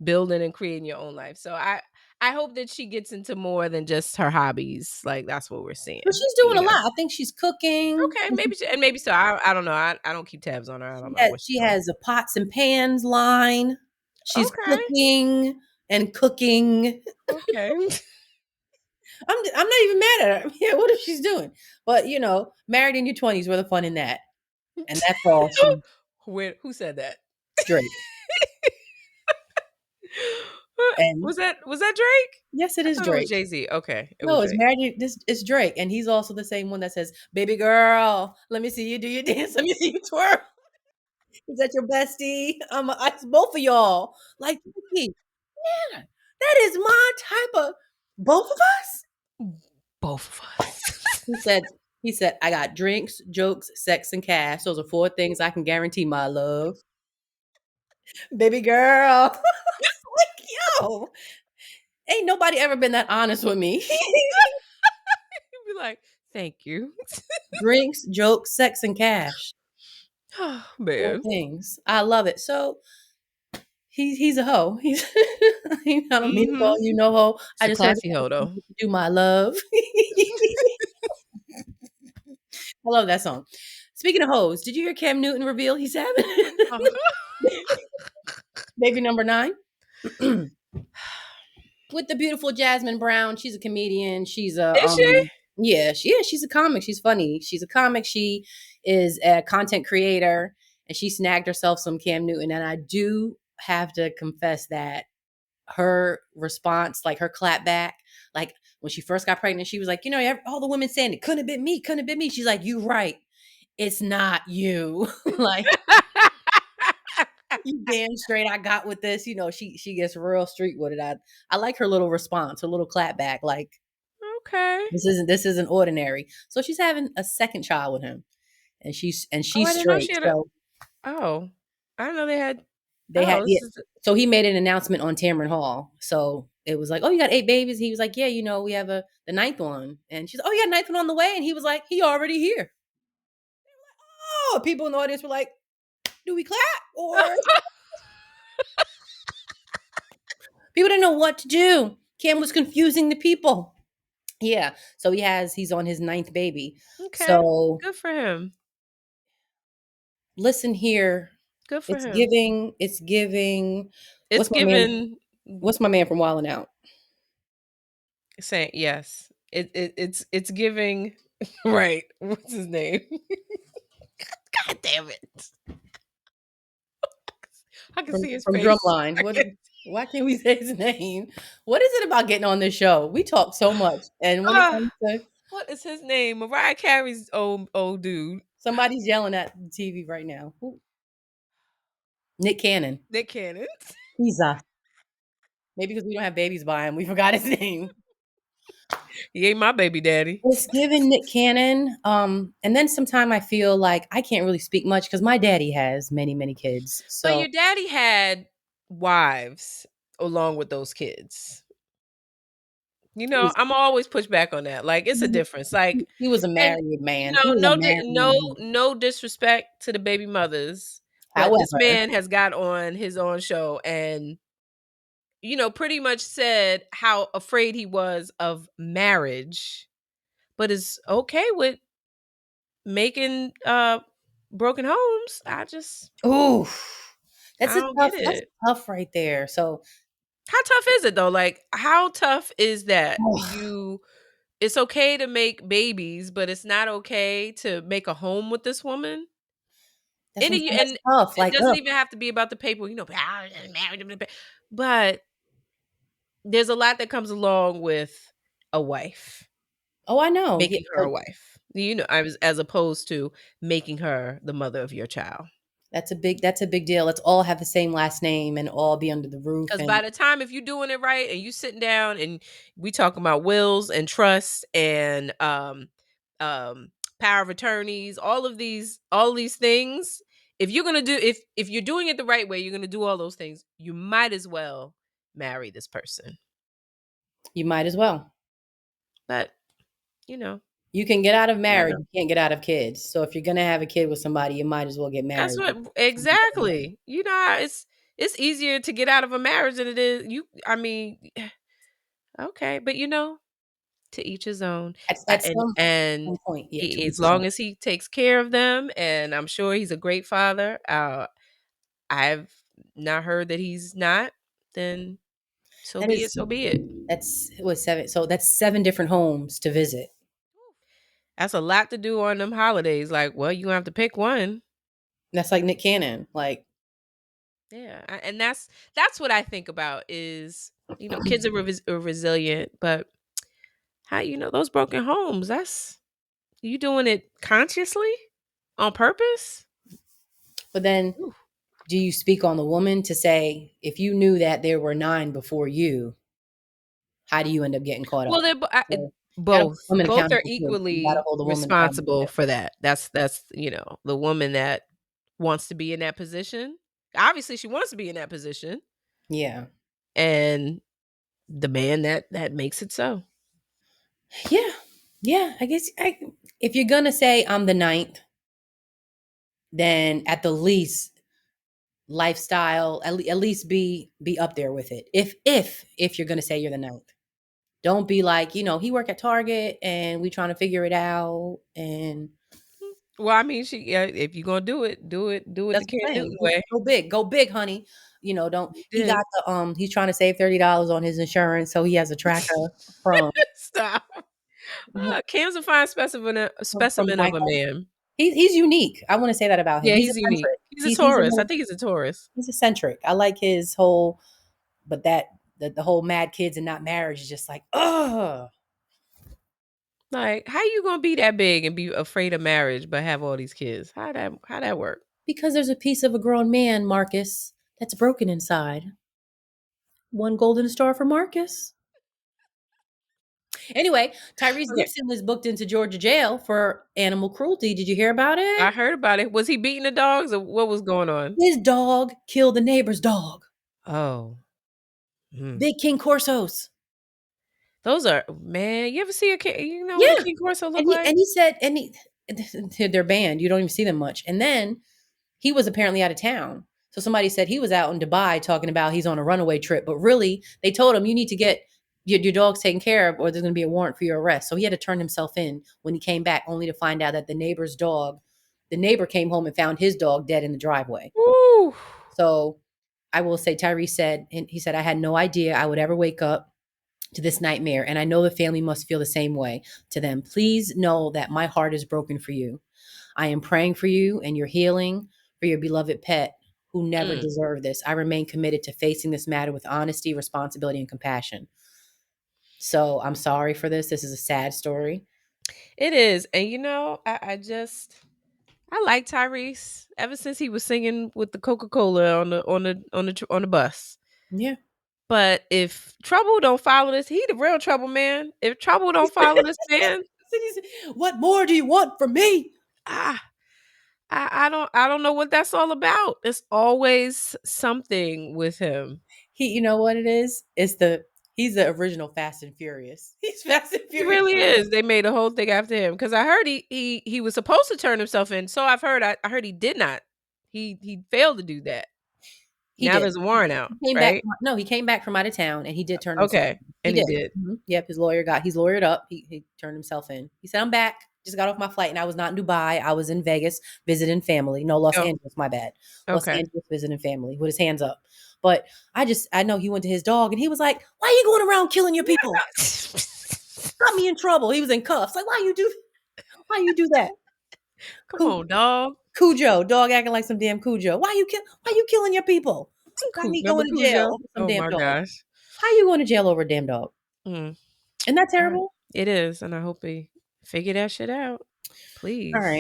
building and creating your own life. So I hope that she gets into more than just her hobbies. Like that's what we're But seeing. she's doing a lot. I think she's cooking. Okay, maybe so. I don't know. I don't keep tabs on her. I don't know what she's She doing. has a pots and pans line. She's Okay. cooking and cooking. Okay. I'm not even mad at her. Yeah, what if she's doing? But married in your 20s, where the fun in that? And that's all she Who said that? straight. What? And Was that Drake? yes, it I is thought it was Drake. Jay-Z. Okay, it No, was it's Drake. married. This it's Drake, and he's also the same one that says, "Baby girl, let me see you do your dance. Let me see you twirl. Is that your bestie? It's both of y'all. Like, Nikki, yeah, that is my type of both of us." Both of us. He said, I got drinks, jokes, sex, and cash. Those are four things I can guarantee, my love. Baby girl. Like, yo, ain't nobody ever been that honest with me. He'd be like, "Thank you." Drinks, jokes, sex, and cash. Oh, Four man. things. I love it. So he's a hoe. I don't mean to call Mhm. you no hoe. It's I a just heard classy hoe, though. you do my love. I love that song. Speaking of hoes, did you hear Cam Newton reveal he's having Oh. baby number 9? With the beautiful Jasmine Brown. She's a comedian. She's a Is she? she's a comic. She's funny. She's a comic. She is a content creator and she snagged herself some Cam Newton. And I do have to confess that her response, like her clap back, like when she first got pregnant, she was like, all the women saying it couldn't have been me, couldn't have been me. She's like, you right. It's not you. Like, you damn straight I got with this. She gets real street with it. I like her little response, her little clap back, like Okay. this isn't ordinary. So she's having a second child with him. And Oh, she's I didn't know straight. she had a So oh. I didn't know they had they had this yeah. is So he made an announcement on Tamron Hall. So it was like, oh, you got 8 babies. He was like, yeah, we have the ninth one. And she's, oh, you got a ninth one on the way. And he was like, he already here. Oh, people in the audience were like, do we clap or people didn't know what to do. Cam was confusing the people. Yeah. So he's on his ninth baby. Okay. So Good for him. listen here. Good for It's him. giving. It's What's my man? given What's my man from Wildin' Out? saying yes. It's giving right. What's his name? God damn it. I can from see his from face. Drumline. Why can't we say his name? What is it about getting on this show? We talk so much, and when it Ah, comes to what is his name? Mariah Carey's old dude. somebody's yelling at the TV right now. Nick Cannon. Nick Cannon. He's maybe because we don't have babies by him, we forgot his name. He ain't my baby daddy. It's given Nick Cannon. And then sometime I feel like I can't really speak much because my daddy has many, many kids. But So your daddy had wives along with those kids. he was I'm always push back on that. Like, it's a difference. Like, he was a and married man. He was a no, married man. no disrespect to the baby mothers, but this However, man has got on his own show and pretty much said how afraid he was of marriage, but is okay with making broken homes. ooh, I don't get that's it. tough right there. So How tough is it though? Like, how tough is that? oh, It's okay to make babies, but it's not okay to make a home with this woman. that's what I'm And saying. That's and tough. it Like, doesn't ugh. even have to be about the paper, married, but there's a lot that comes along with a wife, Oh, I know. Yeah, making her a wife. As opposed to making her the mother of your child. that's a big deal. Let's all have the same last name and all be under the roof. Because by And the time if you're doing it right and you sitting down and we talking about wills and trusts and um power of attorneys, all of these things, if you're doing it the right way, you're gonna do all those things. You might as well marry this person. you might as well. But you know, You can get out of I don't marriage, know. you can't get out of kids. So if you're gonna have a kid with somebody, you might as well get That's married. what exactly. It's easier to get out of a marriage than it is I mean, okay, but to each his own. At And some point, yeah, to each as his own. long as he takes care of them, and I'm sure he's a great father, I've not heard that he's not, then so That be it, is so be it. that's what 7 so that's 7 different homes to visit. That's a lot to do on them holidays, like, well, you have to pick one. That's like Nick Cannon, like, Yeah, and that's what I think about is, kids are resilient, but how those broken homes, that's you doing it consciously? On purpose? but then Ooh. do you speak on the woman to say, if you knew that there were 9 before you, how do you end up getting caught Well, up? they're So, gotta hold both. the woman Both are accountable too. You gotta equally hold the woman accountable responsible too. for that. That's the woman that wants to be in that position. Obviously, she wants to be in that position, Yeah. and the man that makes it so. Yeah. Yeah, I guess if you're gonna say I'm the ninth, then at the least lifestyle at least be up there with it. If you're gonna say you're the ninth, don't be like, he work at Target and we trying to figure it out. And Well, I mean, if you're gonna do it, do it the that's Cam what I'm Newton saying. way. Go big, honey. Don't You he did. got the he's trying to save $30 on his insurance, so he has a tracker from Stop. Cam's a fine from specimen of a Michael. man. He's unique. I want to say that about him. Yeah, He's he's unique. eccentric. He's a Taurus. I think he's a Taurus. He's eccentric. I like his whole, but the whole mad kids and not marriage is just like, ugh. Like, how you gonna be that big and be afraid of marriage but have all these kids? How that work? Because there's a piece of a grown man, Marcus, that's broken inside. One golden star for Marcus. Anyway, Tyrese Okay. Gibson was booked into Georgia jail for animal cruelty. Did you hear about I it? heard about it. Was he beating the dogs or what was going on? His dog killed the neighbor's dog. Oh. Hmm. Big King Corsos. Those are man, you ever see a king? You know what a Yeah. king corso look And he like? and he said, and he they're banned. You don't even see them much. And then he was apparently out of town. So somebody said he was out in Dubai talking about he's on a runaway trip. But really, they told him you need to get your dogs taken care of or there's going to be a warrant for your arrest. So he had to turn himself in when he came back, only to find out that the neighbor came home and found his dog dead in the driveway. Woo. So I will say, Tyrese said, and he said, I had no idea I would ever wake up to this nightmare. And I know the family must feel the same way. To them, please know that my heart is broken for you. I am praying for you and your healing for your beloved pet who never Mm. deserved this. I remain committed to facing this matter with honesty, responsibility, and compassion. So I'm sorry for this. This is a sad story. It is. And I like Tyrese ever since he was singing with the Coca-Cola on the bus. Yeah. But if trouble don't follow this, he the real trouble man. If trouble don't follow this man, What more do you want from me? ah, I don't know what that's all about. It's always something with him. You know what it is? He's the original Fast and Furious. He's Fast and He Furious. really is. They made a whole thing after him because I heard he was supposed to turn himself in. So I've heard. I heard he did not. He failed to do that. He Now did. there's a warrant out, He came back right? no, he came back from out of town and he did turn himself Okay, in. He and he did. did. Yep, he's lawyered up. He turned himself in. He said, "I'm back. Just got off my flight and I was not in Dubai. I was in Vegas visiting family. No, Los Oh, Angeles, my bad. Los okay. Angeles visiting family with his hands up." But I know he went to his dog and he was like, "Why are you going around killing your people? Got me in trouble." He was in cuffs. Like, why you do that? Come Cu- on, dog. Cujo, dog acting like some damn Cujo. Why you killing your people? Got me Remember going to jail Cujo? over some Oh damn my dog. gosh. How you going to jail over a damn dog? Mm. Isn't that All right. terrible? It is, and I hope he figure that shit out. All right.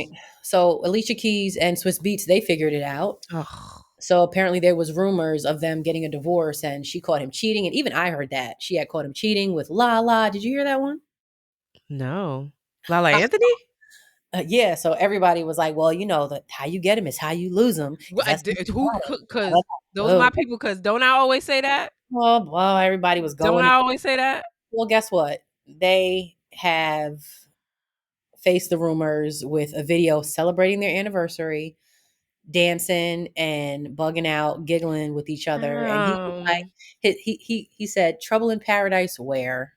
Please. So Alicia Keys and Swiss Beats, they figured it out. Oh So apparently there was rumors of them getting a divorce and she caught him cheating. And even I heard that. She had caught him cheating with Lala. Did you hear that one? no, Lala Anthony. Yeah. So everybody was like, well, you know, how you get him is how you lose him. Because that's how you Who? got him. Because those are my people. Because don't I always say that? Well, everybody was Don't going. I always say that? Well, guess what? They have faced the rumors with a video celebrating their anniversary, dancing and bugging out, giggling with each other. And he was like, Um. he said, "Trouble in paradise, where?"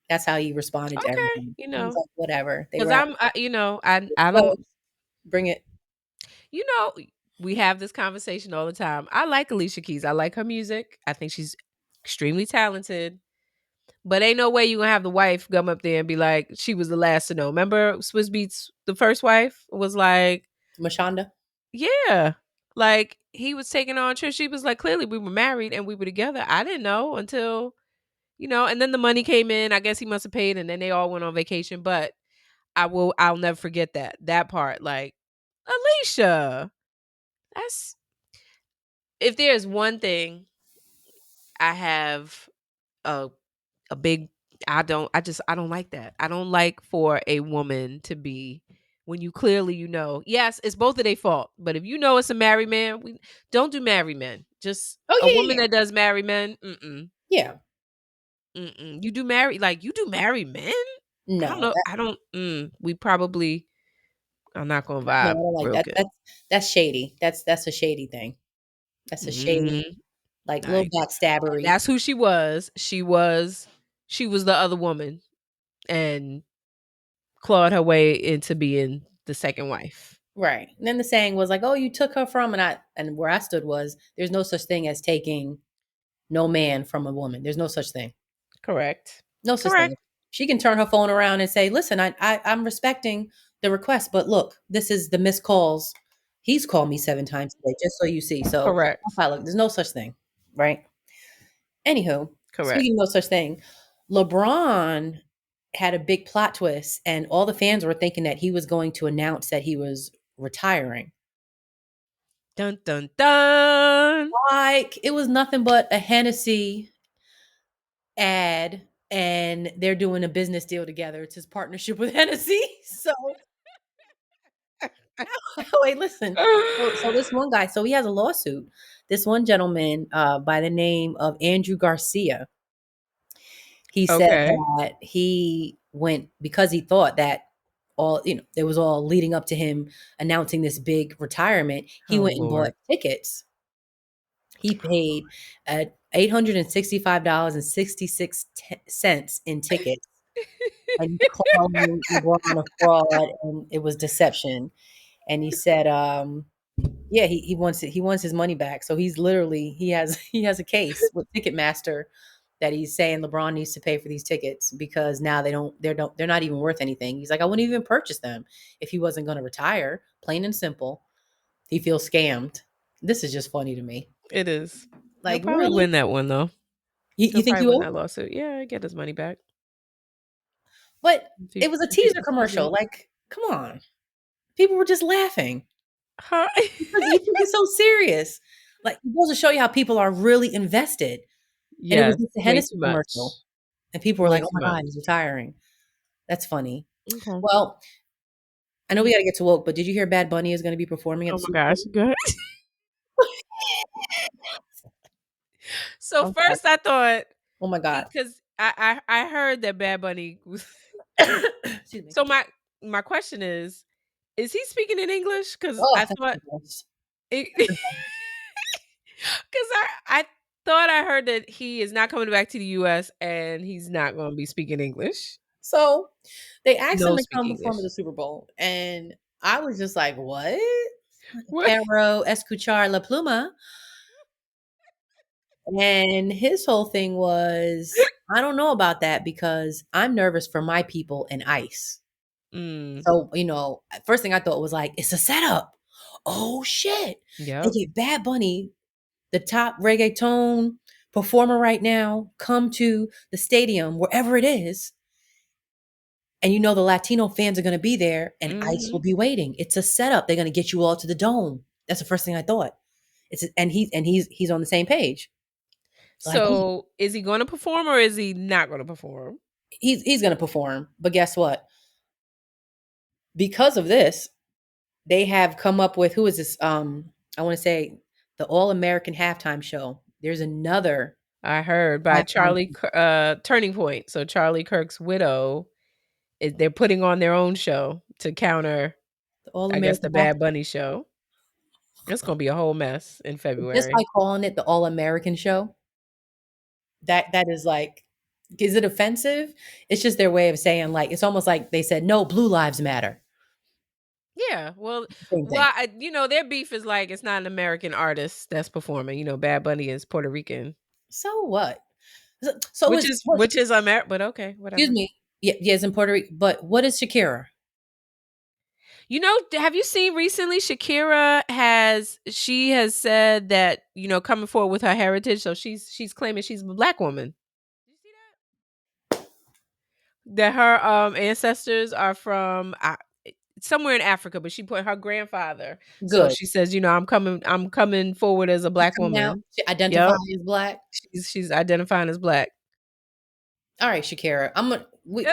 That's how he responded to Okay. everything. He was like, "Whatever." They Because were at I don't. close. Bring it. You know, we have this conversation all the time. I like Alicia Keys. I like her music. I think she's extremely talented. But ain't no way you gonna have the wife come up there and be like, she was the last to know. Remember Swiss Beats, the first wife was like, Mashonda. yeah. Like he was taking on trips. She was like, clearly we were married and we were together. I didn't know until, and then the money came in. I guess he must have paid and then they all went on vacation. But I'll never forget that part. Like, Alicia, that's if there's one thing I have a a big I don't like that. I don't like for a woman to be when you clearly yes, it's both of their fault. But if you know it's a married man, we don't do married men. Just Oh a yeah, yeah, woman yeah. that does married men, mm-mm. Yeah. Mm-mm. You do married men? I don't No, know. We probably are not gonna no, I vibe don't like real that. good. That's shady. That's a shady thing. That's a shady, Mhm. like little Like, and backstabbery. that's who she was. She was the other woman and clawed her way into being the second wife. Right. And then the saying was like, "Oh, you took her from," and where I stood was, "There's no such thing as taking no man from a woman. There's no such thing. Correct. No such Correct. thing." She can turn her phone around and say, "Listen, I'm respecting the request, but look, this is the missed calls. He's called me 7 times today, just so you see." So, Correct. look, there's no such thing, right? Anywho, Correct. speaking of no such thing, LeBron had a big plot twist, and all the fans were thinking that he was going to announce that he was retiring. Dun dun dun. Like, it was nothing but a Hennessy ad, and they're doing a business deal together. It's his partnership with Hennessy. So wait, listen. So this one guy, so he has a lawsuit. This one gentleman by the name of Andrew Garcia, he said Okay. that he went because he thought that it was all leading up to him announcing this big retirement. He Oh went and bought Lord. tickets. He paid $865.66 in tickets and calling LeBron a fraud, and it was deception. And he said, yeah, he wants his money back. So he has he has a case with Ticketmaster that he's saying LeBron needs to pay for these tickets because now they're not even worth anything. He's like, I wouldn't even purchase them if he wasn't going to retire. Plain and simple. He feels scammed. This is just funny to me. It is. He'll Like, probably really? win that one though. You He'll think probably he win will? that lawsuit. Yeah, get his money back. But If he it was a if he teaser succeeded. commercial. Like, come on. People were just laughing. Huh? He took it so serious. Like, it goes to show you how people are really invested. And it was Yes, just a way Hennessy too commercial, much. and people were Way like, "Oh too my much. god, he's retiring." That's funny. Okay. Well, I know we Mhm. gotta get to woke, but did you hear Bad Bunny is gonna be performing at Oh the my Super gosh, Bowl? go ahead. So I'm sorry. first I thought Oh my god. because I heard that Bad Bunny was Excuse me. so my question is he speaking in English? Because Oh, I that's thought the worst. because I thought I heard that he is not coming back to the US and he's not gonna be speaking English. So, they asked him No to speak come perform at English. the Super Bowl, and I was just like, "What? What? Pero escuchar la pluma." And his whole thing was, "I don't know about that because I'm nervous for my people and ICE." Mm, So, first thing I thought was like, "It's a setup. Oh, shit. They yep. get Bad Bunny, the top reggaeton performer right now, come to the stadium, wherever it is, and the Latino fans are gonna be there, and ICE will Mhm. be waiting. It's a setup. They're gonna get you all to the dome." That's the first thing I thought. And he's on the same page. Like, oh, So, is he gonna perform or is he not gonna perform? he's gonna perform. But guess what? Because of this, they have come up with, who is this? I want to say the All American halftime show. There's another I heard by halftime Turning Point. So Charlie Kirk's widow, they're putting on their own show to counter, the All I guess, American the half. Bad Bunny show. It's gonna be a whole mess in Just by February. calling it the All American show, that is like, is it offensive? It's just their way of saying, like, it's almost like they said, no, blue lives matter. Yeah, Same thing. their beef is like it's not an American artist that's performing. Bad Bunny is Puerto Rican, So what? So is what? which is American, but okay, Excuse whatever. me. Yeah, yeah, it's in Puerto Rico. But what is Shakira? Have you seen recently Shakira has said that, coming forward with her heritage, so she's claiming she's a black woman. Did you see that? That her ancestors are from somewhere in Africa, but she put her grandfather. So Good. she says, I'm coming forward as a She's black coming out. woman. She identify Yep. as black. She's identifying as black. All right, Shakira. We So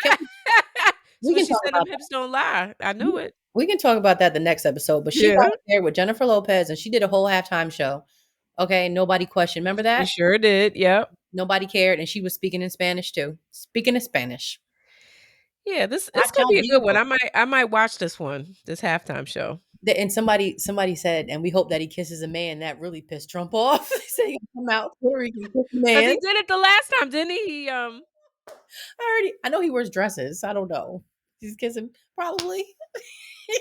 when can she talk said them about hips don't lie, I that. knew it. We can talk about that the next episode. But she got Yeah. up there with Jennifer Lopez and she did a whole halftime show. Okay, nobody questioned. Remember She that? sure did. Yep. Nobody cared, and she was speaking in Spanish too. Speaking in Spanish. Yeah, this gonna Nacha be a good one. dijo. I might watch this one, this halftime show. And somebody said, and we hope that he kisses a man. That really pissed Trump off. They say he can come out Puerto Rican kiss a 'Cause man. he did it the last time, didn't he? I know he wears dresses. I don't know. He's kissing probably.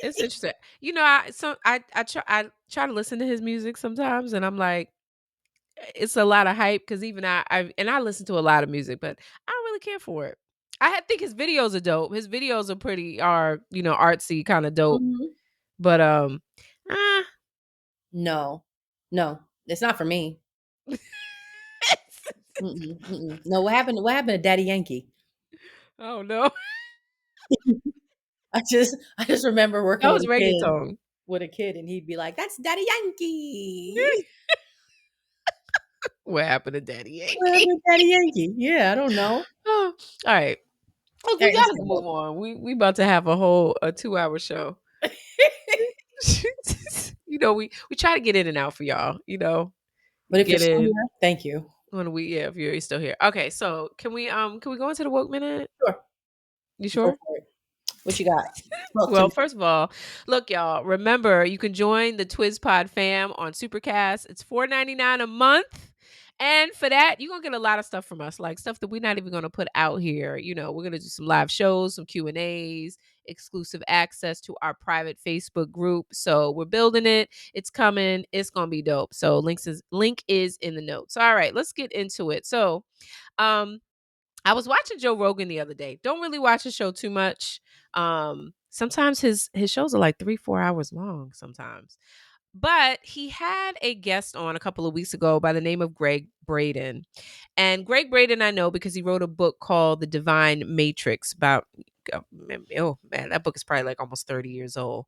It's interesting. I try to listen to his music sometimes, and I'm like, it's a lot of hype because even I listen to a lot of music, but I don't really care for it. Think his videos are dope. His videos artsy, kind of dope. Mhm. But ah, No, no, it's not for me. Mm-mm, mm-mm. No, what happened? What happened to Daddy Yankee? oh no, I just remember working that was reggaeton. with a kid, and he'd be like, "That's Daddy Yankee." What happened to Daddy What Yankee? happened to Daddy Yankee? Yeah, I don't know. Oh, all right. Look, All we right, let's gotta get move woke. on. We about to have a 2-hour show. We try to get in and out for y'all. But if you're Get still in here, thank you. when if you're still here. Okay, so can we go into the woke minute? Sure, You go sure? for it. What you got? Talk to Well, me. first of all, look, y'all, remember you can join the Twiz Pod fam on Supercast. It's $4.99 a month. And for that, you're gonna get a lot of stuff from us, like stuff that we're not even gonna put out here. We're gonna do some live shows, some Q&As, exclusive access to our private Facebook group. So we're building it. It's coming. It's gonna be dope. So link is in the notes. All right, let's get into it. So um I was watching Joe Rogan the other day. Don't really watch his show too much. Sometimes his shows are like 3-4 hours long sometimes. But he had a guest on a couple of weeks ago by the name of Greg Braden. And Greg Braden I know because he wrote a book called The Divine Matrix about oh man, that book is probably like almost 30 years old.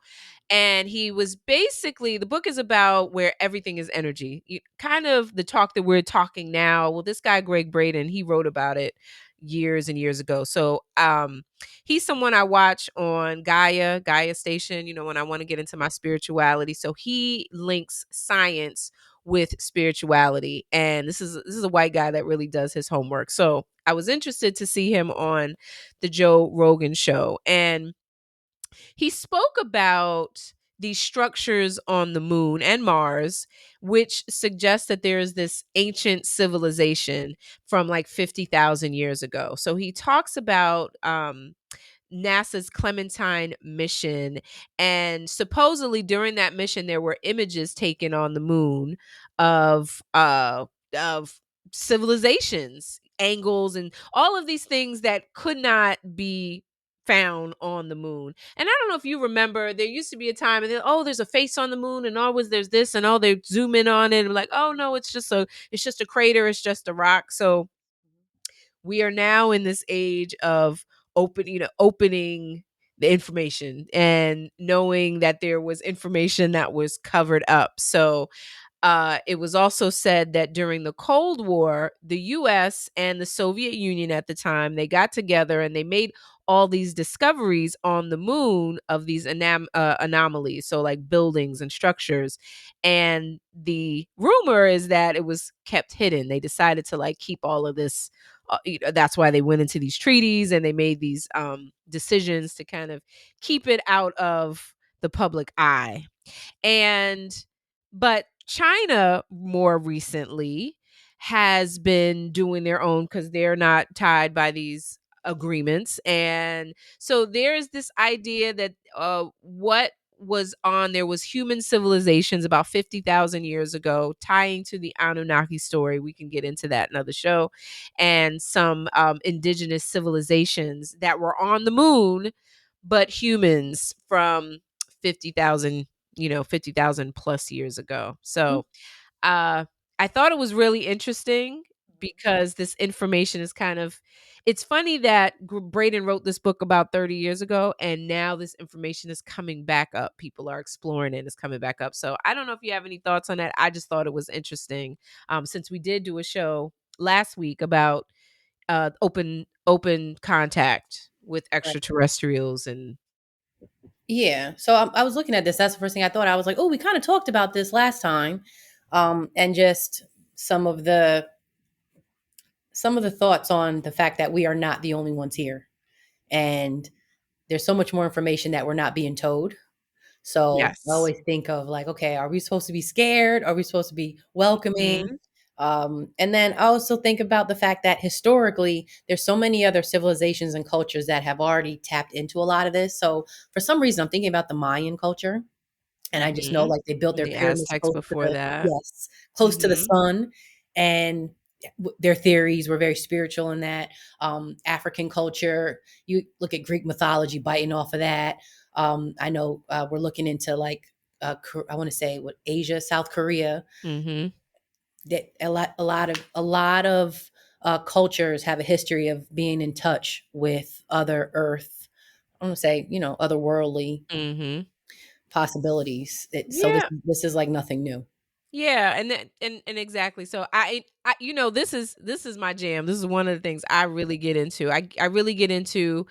And he was basically, the book is about where everything is energy. Kind of the talk that we're talking now. Well, this guy Greg Braden, he wrote about it years and years ago. So he's someone I watch on Gaia Station, when I want to get into my spirituality. So he links science with spirituality, and this is a white guy that really does his homework. So I was interested to see him on the Joe Rogan show, and he spoke about these structures on the moon and Mars, which suggests that there is this ancient civilization from like 50,000 years ago. So he talks about NASA's Clementine mission. And supposedly during that mission, there were images taken on the moon of civilizations, angles, and all of these things that could not be found on the moon. And I don't know if you remember, there used to be a time and then, oh, there's a face on the moon, and always there's this, and oh, they zoom in on it and like, oh no, it's just a crater, it's just a rock. So we are now in this age of opening the information and knowing that there was information that was covered up. So it was also said that during the Cold War, the US and the Soviet Union at the time, they got together and they made all these discoveries on the moon of these anomalies, so like buildings and structures. And the rumor is that it was kept hidden. They decided to like keep all of this. That's why they went into these treaties and they made these decisions to kind of keep it out of the public eye. And but China more recently has been doing their own because they're not tied by these agreements. And so there's this idea that what was on there was human civilizations about 50,000 years ago, tying to the Anunnaki story. We can get into that another show. And some indigenous civilizations that were on the moon, but humans from 50,000 50,000 plus years ago. So, uh, I thought it was really interesting because this information is kind of, it's funny that Braden wrote this book about 30 years ago, and now this information is coming back up. People are exploring it, it's coming back up. So, I don't know if you have any thoughts on that. I just thought it was interesting, since we did do a show last week about open contact with Right. extraterrestrials and Yeah. So I was looking at this. That's the first thing I thought. I was like, oh, we kind of talked about this last time, and just some of the some of the thoughts on the fact that we are not the only ones here, and there's so much more information that we're not being told. So I yes. always think of like, okay, are we supposed to be scared? Are we supposed to be welcoming? Mhm. And then I also think about the fact that historically, there's so many other civilizations and cultures that have already tapped into a lot of this. So for some reason, I'm thinking about the Mayan culture, and I just know Mhm. like they built their The pyramids Aztecs close to before the that. yes, close to the Mhm. sun, and their theories were very spiritual in that. African culture, you look at Greek mythology, biting off of that. I know we're looking into like I want to say what Asia, South Korea. Mhm. That a lot of cultures have a history of being in touch with other Earth. I want to say otherworldly Mhm. possibilities. So this Yeah. this is like nothing new. Yeah, and that and exactly. So this is my jam. This is one of the things I really get into. I really get into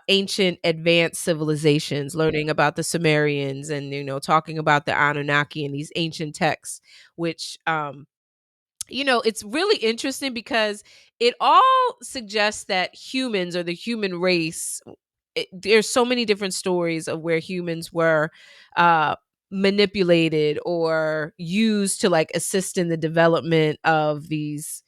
ancient advanced civilizations, learning about the Sumerians and talking about the Anunnaki and these ancient texts, which it's really interesting because it all suggests that humans or the human race, there's so many different stories of where humans were uh manipulated or used to like assist in the development of these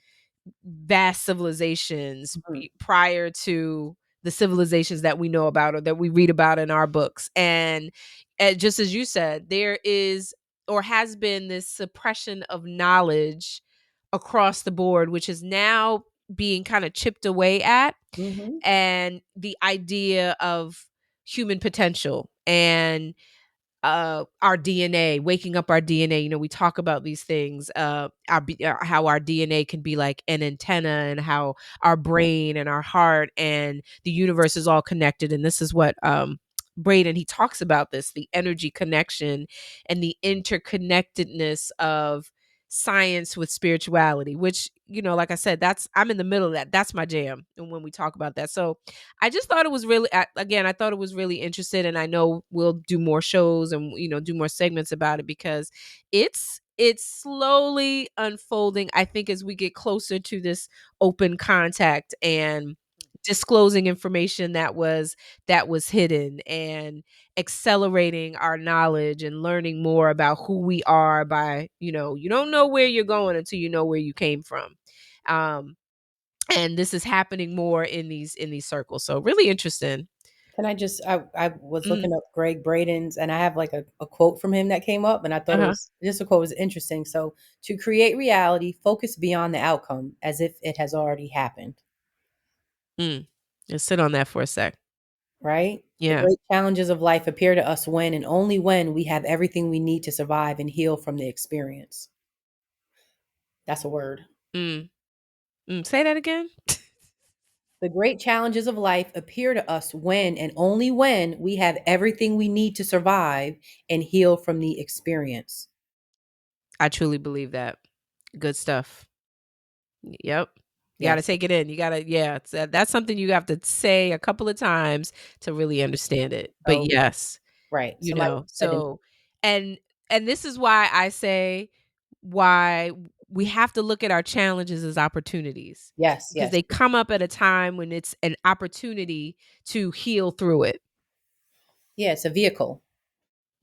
vast civilizations Mhm, prior to the civilizations that we know about or that we read about in our books. And just as you said, there is or has been this suppression of knowledge across the board, which is now being kind of chipped away at. mhm, And the idea of human potential and our DNA, waking up our DNA. You know, we talk about these things, how our DNA can be like an antenna, and how our brain and our heart and the universe is all connected. And this is what Braden, he talks about this, the energy connection and the interconnectedness of science with spirituality, which, you know, like I said, that's, I'm in the middle of that. That's my jam. And when we talk about that, so I just thought it was really, again, I thought it was really interesting, and I know we'll do more shows and, you know, do more segments about it, because it's slowly unfolding. I think as we get closer to this open contact and disclosing information that was hidden, and accelerating our knowledge and learning more about who we are by, you know, you don't know where you're going until you know where you came from. Um, and this is happening more in these circles. So really interesting. Can I just I was Mm, looking up Greg Braden's, and I have like a quote from him that came up, and I thought it uh-huh. was this quote was interesting. So to create reality, focus beyond the outcome as if it has already happened. Mm. Just sit on that for a sec. Right? The Yeah. great challenges of life appear to us when and only when we have everything we need to survive and heal from the experience. That's a word. Mm. Say that again. The great challenges of life appear to us when and only when we have everything we need to survive and heal from the experience. I truly believe that. Good stuff. Yep. You got to Yes. take it in. You got to, yeah. That's something you have to say a couple of times to really understand it. But So, yes, right. you Somebody know. said to me, So, and this is why I say why we have to look at our challenges as opportunities, yes, because yes. they come up at a time when it's an opportunity to heal through it. Yeah, it's a vehicle.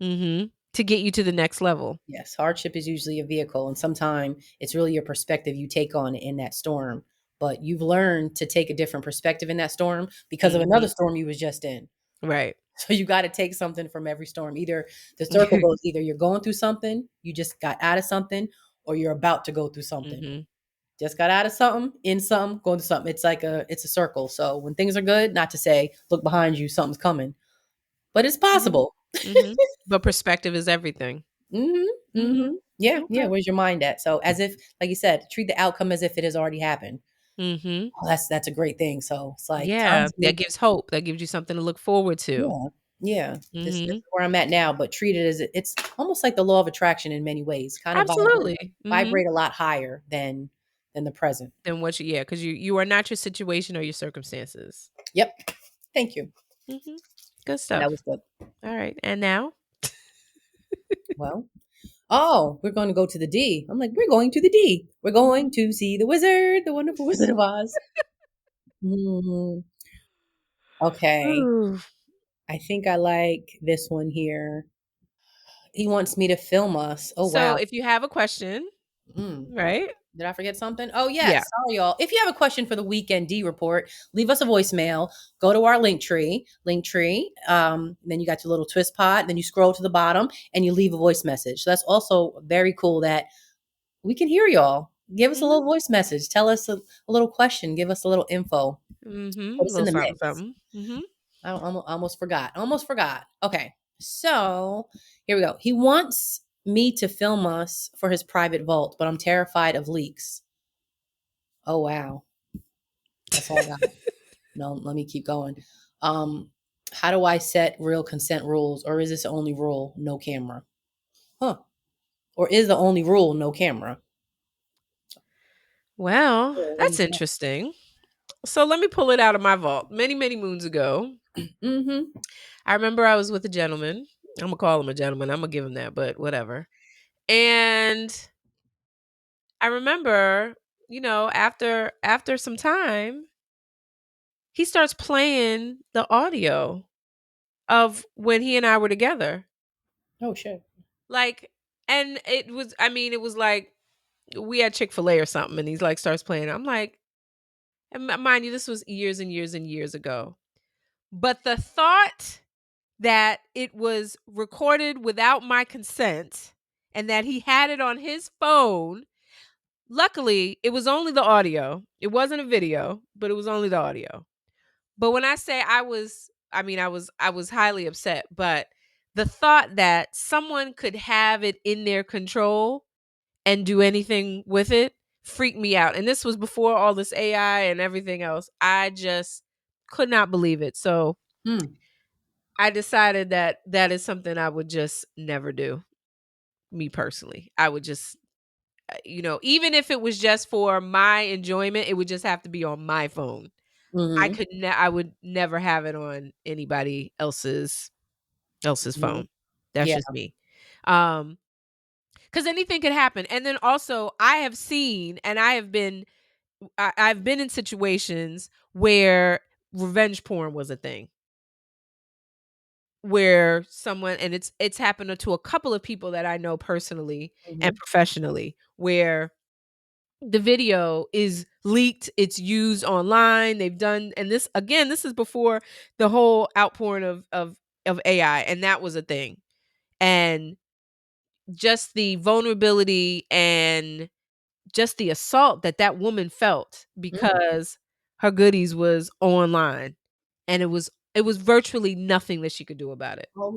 To get you to the next level. Yes, hardship is usually a vehicle, and sometimes it's really your perspective you take on it in that storm. But you've learned to take a different perspective in that storm because of another Mhm. storm you was just in. Right. So you got to take something from every storm. Either the circle goes, either you're going through something, you just got out of something, or you're about to go through something. Mhm. Just got out of something, in something, going to something. It's a circle. So when things are good, not to say look behind you, something's coming, but it's Mhm. possible. Mhm. But perspective is everything. Mhm, Mhm. mhm. Yeah, yeah, Okay. where's your mind at? So as if like you said, treat the outcome as if it has already happened. Mhm. Oh, that's a great thing. So it's like Yeah, times that new. gives hope. That gives you something to look forward to. Yeah, yeah. This is Mhm. where I'm at now, but treat it as it's almost like the law of attraction in many ways, kind of Absolutely. Mhm. vibrate a lot higher than the present. Then what you, yeah, 'cause you are not your situation or your circumstances. Yep. Thank you. Mhm. Good That stuff. was good. All right. And now? Well, oh, we're going to go to the D. I'm like, we're going to the D. We're going Mhm. to see the wizard, the wonderful Wizard of Oz. Mhm. Okay. Ooh. I think I like this one here. He wants me to film us. Oh, So wow. if you have a question, Mm. right? Did I forget something? Oh, Yeah. yes. Sorry, y'all. If you have a question for the Weekend D report, leave us a voicemail. Go to our link tree. Then you got your little twist pod. Then you scroll to the bottom and you leave a voice message. So that's also very cool that we can hear y'all. Give us a Mhm. little voice message. Tell us a little question. Give us a little info. Put Mhm. us in Little the something, mix. something. Mhm. I almost forgot. Almost forgot. Okay. So here we go. He wants me to film us for his private vault, but I'm terrified of leaks. Oh, wow. That's all I got. No, let me keep going. Um, how do I set real consent rules, or is this the only rule? No camera. Huh. Or is the only rule no camera? Well, Yeah, what do that's you think? interesting. So let me pull it out of my vault. Many, many moons ago, Mm-hmm. I remember I was with a gentleman. I'm gonna call him a gentleman. I'm gonna give him that, but whatever. And I remember, you know, after some time, he starts playing the audio of when he and I were together. Oh, shit. Like, and it was, I mean, it was like we had Chick-fil-A or something, and he's like starts playing. I'm like, and mind you, this was years and years and years ago. But the thought that it was recorded without my consent and that he had it on his phone. Luckily, it was only the audio. It wasn't a video, but it was only the audio. But when I say I was, I mean I was highly upset, but the thought that someone could have it in their control and do anything with it freaked me out. And this was before all this AI and everything else. I just could not believe it. So Mm, I decided that that is something I would just never do. Me personally, I would just, even if it was just for my enjoyment, it would just have to be on my phone. mhm, I would never have it on anybody else's mhm. phone. That's Yeah. just me. Um, because anything could happen. And then also I have seen and I've been in situations where revenge porn was a thing. Where someone and it's happened to a couple of people that I know personally and Mhm, professionally, where the video is leaked, it's used online, they've done and this is before the whole outpouring of AI, and that was a thing. And just the vulnerability and just the assault that that woman felt mm. because her goodies was online, and it was virtually nothing that she could do about it. Oh,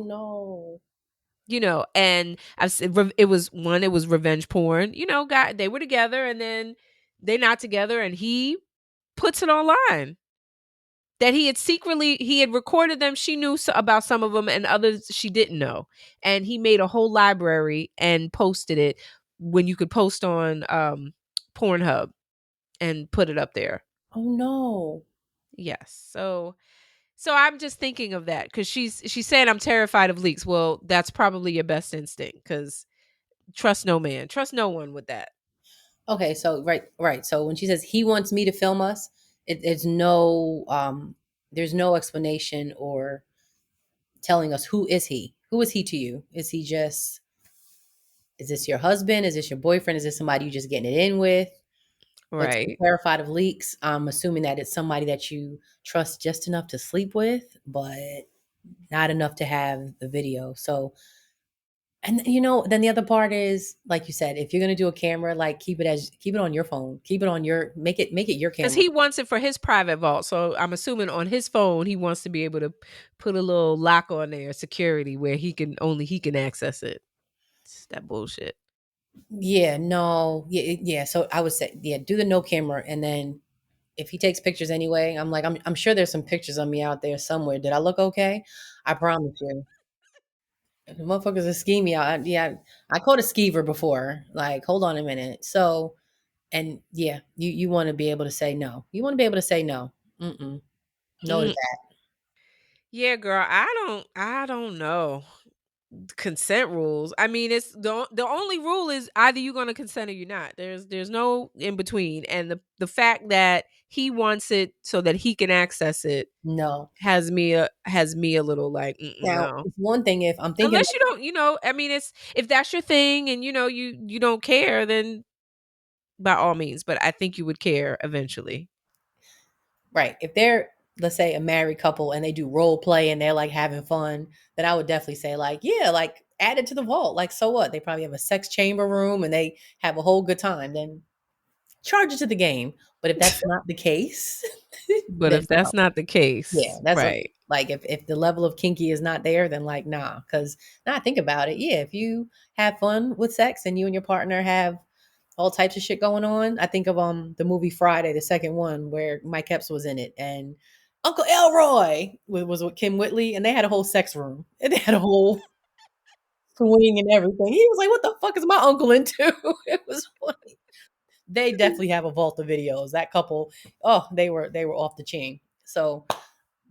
no. And I've said it was revenge porn. Guy they were together and then they not together, and he puts it online that he had recorded them. She knew about some of them and others she didn't know, and he made a whole library and posted it when you could post on Pornhub and put it up there. Oh, no. Yes. So I'm just thinking of that because she's saying I'm terrified of leaks. Well, that's probably your best instinct because trust no man, trust no one with that. Okay, so right. So when she says he wants me to film us, it's no there's no explanation or telling us who is he? Who is he to you? Is this your husband? Is this your boyfriend? Is this somebody you just getting it in with? But to be Right. terrified of leaks, I'm assuming that it's somebody that you trust just enough to sleep with, but not enough to have the video. So, and then the other part is, like you said, if you're gonna do a camera, like keep it on your phone, keep it on your make it your Because camera. he wants it for his private vault. So I'm assuming on his phone he wants to be able to put a little lock on there, security, where he can access it. It's that bullshit. Yeah, no, yeah. So I would say, yeah, do the no camera, and then if he takes pictures anyway, I'm sure there's some pictures of me out there somewhere. Did I look okay? I promise you. The motherfuckers are scheming out. Yeah, I called a skeever before. Like, hold on a minute. So, and yeah, you want to be able to say no. You want to be able to say no. Mm-mm. No to Mm, that. yeah, girl. I don't know. Consent rules. I mean, it's the only rule is either you're going to consent or you're not. There's no in between. And the fact that he wants it so that he can access it No. has me a little like, Now, no. it's one thing if I'm thinking, Unless you don't, I mean, it's if that's your thing and you don't care, then by all means. But I think you would care eventually. right, if they're, let's say, a married couple and they do role play and they're like having fun, then I would definitely say, like, yeah, like add it to the vault. Like, so what? They probably have a sex chamber room and they have a whole good time. Then charge it to the game. But if that's not the case, But then if that's not the yeah, case, that's a right? like if the level of kinky is not there, then like nah. Because now I think about it, yeah, if you have fun with sex and you and your partner have all types of shit going on, I think of the movie Friday, the second one where Mike Epps was in it, and Uncle Elroy was with Kim Whitley, and they had a whole sex room, and they had a whole swing and everything. He was like, "What the fuck is my uncle into?" It was funny. They definitely have a vault of videos. That couple, oh, they were off the chain. So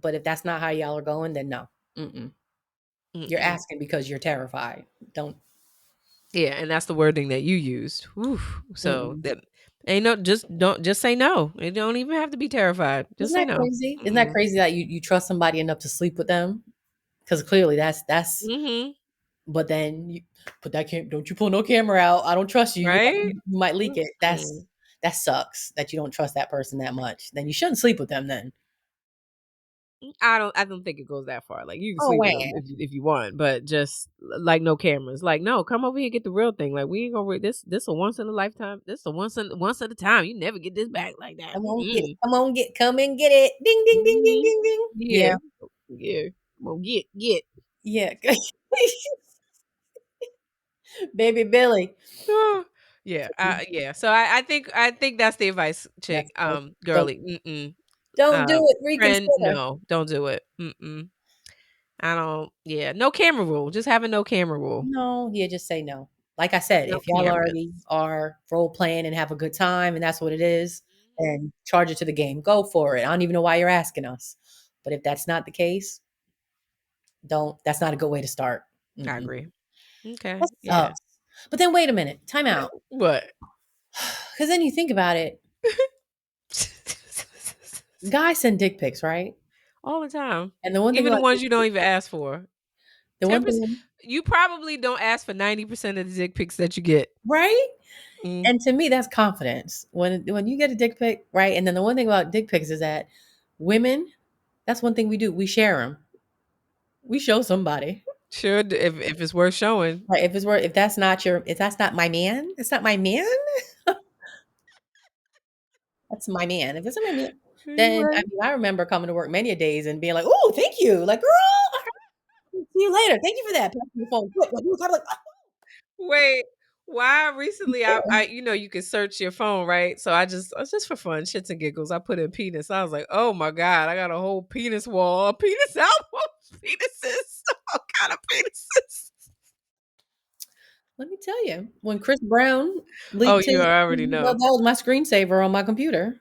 but if that's not how y'all are going, then no. Mm-mm. You're Mm-mm. asking because you're terrified. Don't. Yeah, and that's the wording that you used. Whew. So Mm-mm. that ain't no just say no. You don't even have to be terrified. Just Isn't say that no. crazy? Isn't that Mm-mm. crazy that you trust somebody enough to sleep with them? Because clearly that's. Mhm. But then but that can't. Don't you pull no camera out? I don't trust you. Right? You might leak it. Mm-mm. That sucks. That you don't trust that person that much. Then you shouldn't sleep with them. Then. I don't think it goes that far. Like you can Oh sleep with them man. if you want, but just like no cameras. Like no, come over here and get the real thing. Like we ain't gonna this a once in a lifetime. This a once at a time. You never get this back like that. Come on, get it. Mm-mm. Come on, come and get it. Ding, ding, ding, ding, Mhm. ding, ding. Yeah. Yeah, Yeah. Come on, get. yeah. Baby Billy. Yeah, yeah. So I think that's the advice, That's chick. good. Don't Girly. Mm-mm. don't do it. Friend, Reconsider. no, don't do it. Mm-mm. I don't. Yeah, no camera rule. Just have a no camera rule. No, yeah, just say no. Like I said, No if y'all already cameras. are role playing and have a good time and that's what it is, and charge it to the game, go for it. I don't even know why you're asking us. But if that's not the case, don't that's not a good way to start. I Mm-mm. agree. Okay. That's Yeah. us. But then wait a minute, time out. What? Because then you think about it, guys send dick pics, right? All the time. And the one thing Even the about ones you don't even ask for. the one 10%. thing, You probably don't ask for 90% of the dick pics that you get. right? Mm, And to me, that's confidence. When you get a dick pic, right? And then the one thing about dick pics is that women, that's one thing we do. We share them. We show somebody. should if it's worth showing. Right? If that's not my man, it's not my man. That's my man. If it's not my man, You then right. I remember coming to work many a days and being like, "Oh, thank you." Like, girl, see you later. Thank you for that. Pass me the phone quick. Like, you was kinda like, Wait, why recently I "Oh." you can search your phone, right? So just for fun, shits and giggles, I put in penis. I was like, oh my God, I got a whole penis wall, a penis album, penises, all kind of penises. Let me tell you, when Chris Brown Oh, leaked you his, already know. that was my screensaver on my computer.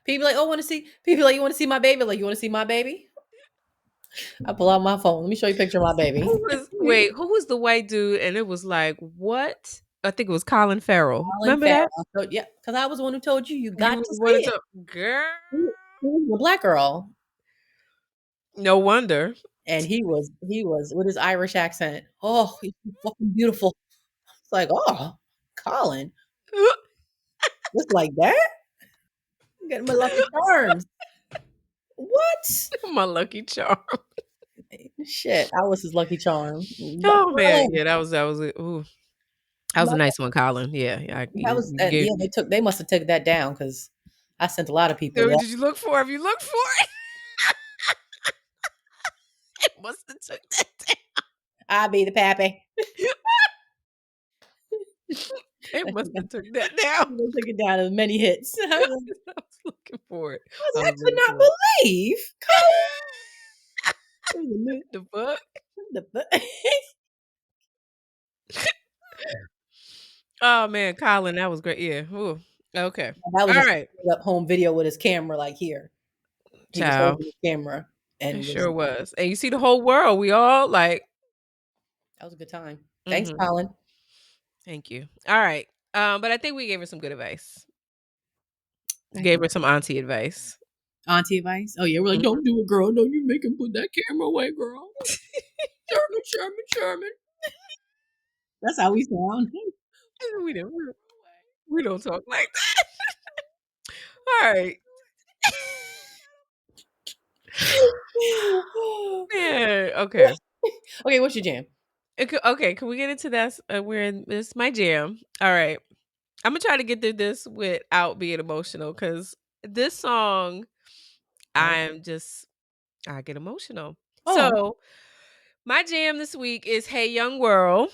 People like, oh, want to see. People like, you want to see my baby? Like, you want to see my baby? I pull out my phone. Let me show you a picture of my baby. Who was the white dude? And it was like, what? I think it was Colin Farrell. Colin Remember that? Farrell. So, yeah, because I was the one who told you you You got was to the one see that it. told girl. He was a black girl, No wonder. and he was with his Irish accent. Oh, he's so fucking beautiful. It's like, oh, Colin, just like that. I'm getting my lucky charms. What? My lucky charm. Shit, I was his lucky charm. But Oh man, Colin, yeah, that was it. Ooh, that was a but nice one, Colin. Yeah, yeah. that was yeah. They must have took that down because I sent a lot of people Did that. you look for it? If you look for it, it must have took that I be the pappy. down. It They must have took that down. took it down as many hits. I was like, I was looking for it. I I was could looking not for it. believe Colin. The book. That Oh man, Colin, that was great. Yeah. Ooh. Okay. was All just right, up home video with his camera, like here. He was child. holding the camera It and was sure was. And you see the whole world. We all like. that was a good time. Thanks, Hmm. Colin. Thank you. All right. But I think we gave her some good advice. Thank Gave you. her some auntie advice. Auntie advice. Oh yeah, we're like, Mhm. don't do it, girl. Don't you make him put that camera away, girl. Sherman. That's how we sound. We don't. We don't talk like that. All right. Yeah. Okay. Okay, what's your jam? Okay. Can we get into this? We're in this my jam. All right. I'm gonna try to get through this without being emotional because this song, Oh, I'm just I get emotional. oh, So my jam this week is "Hey Young World,"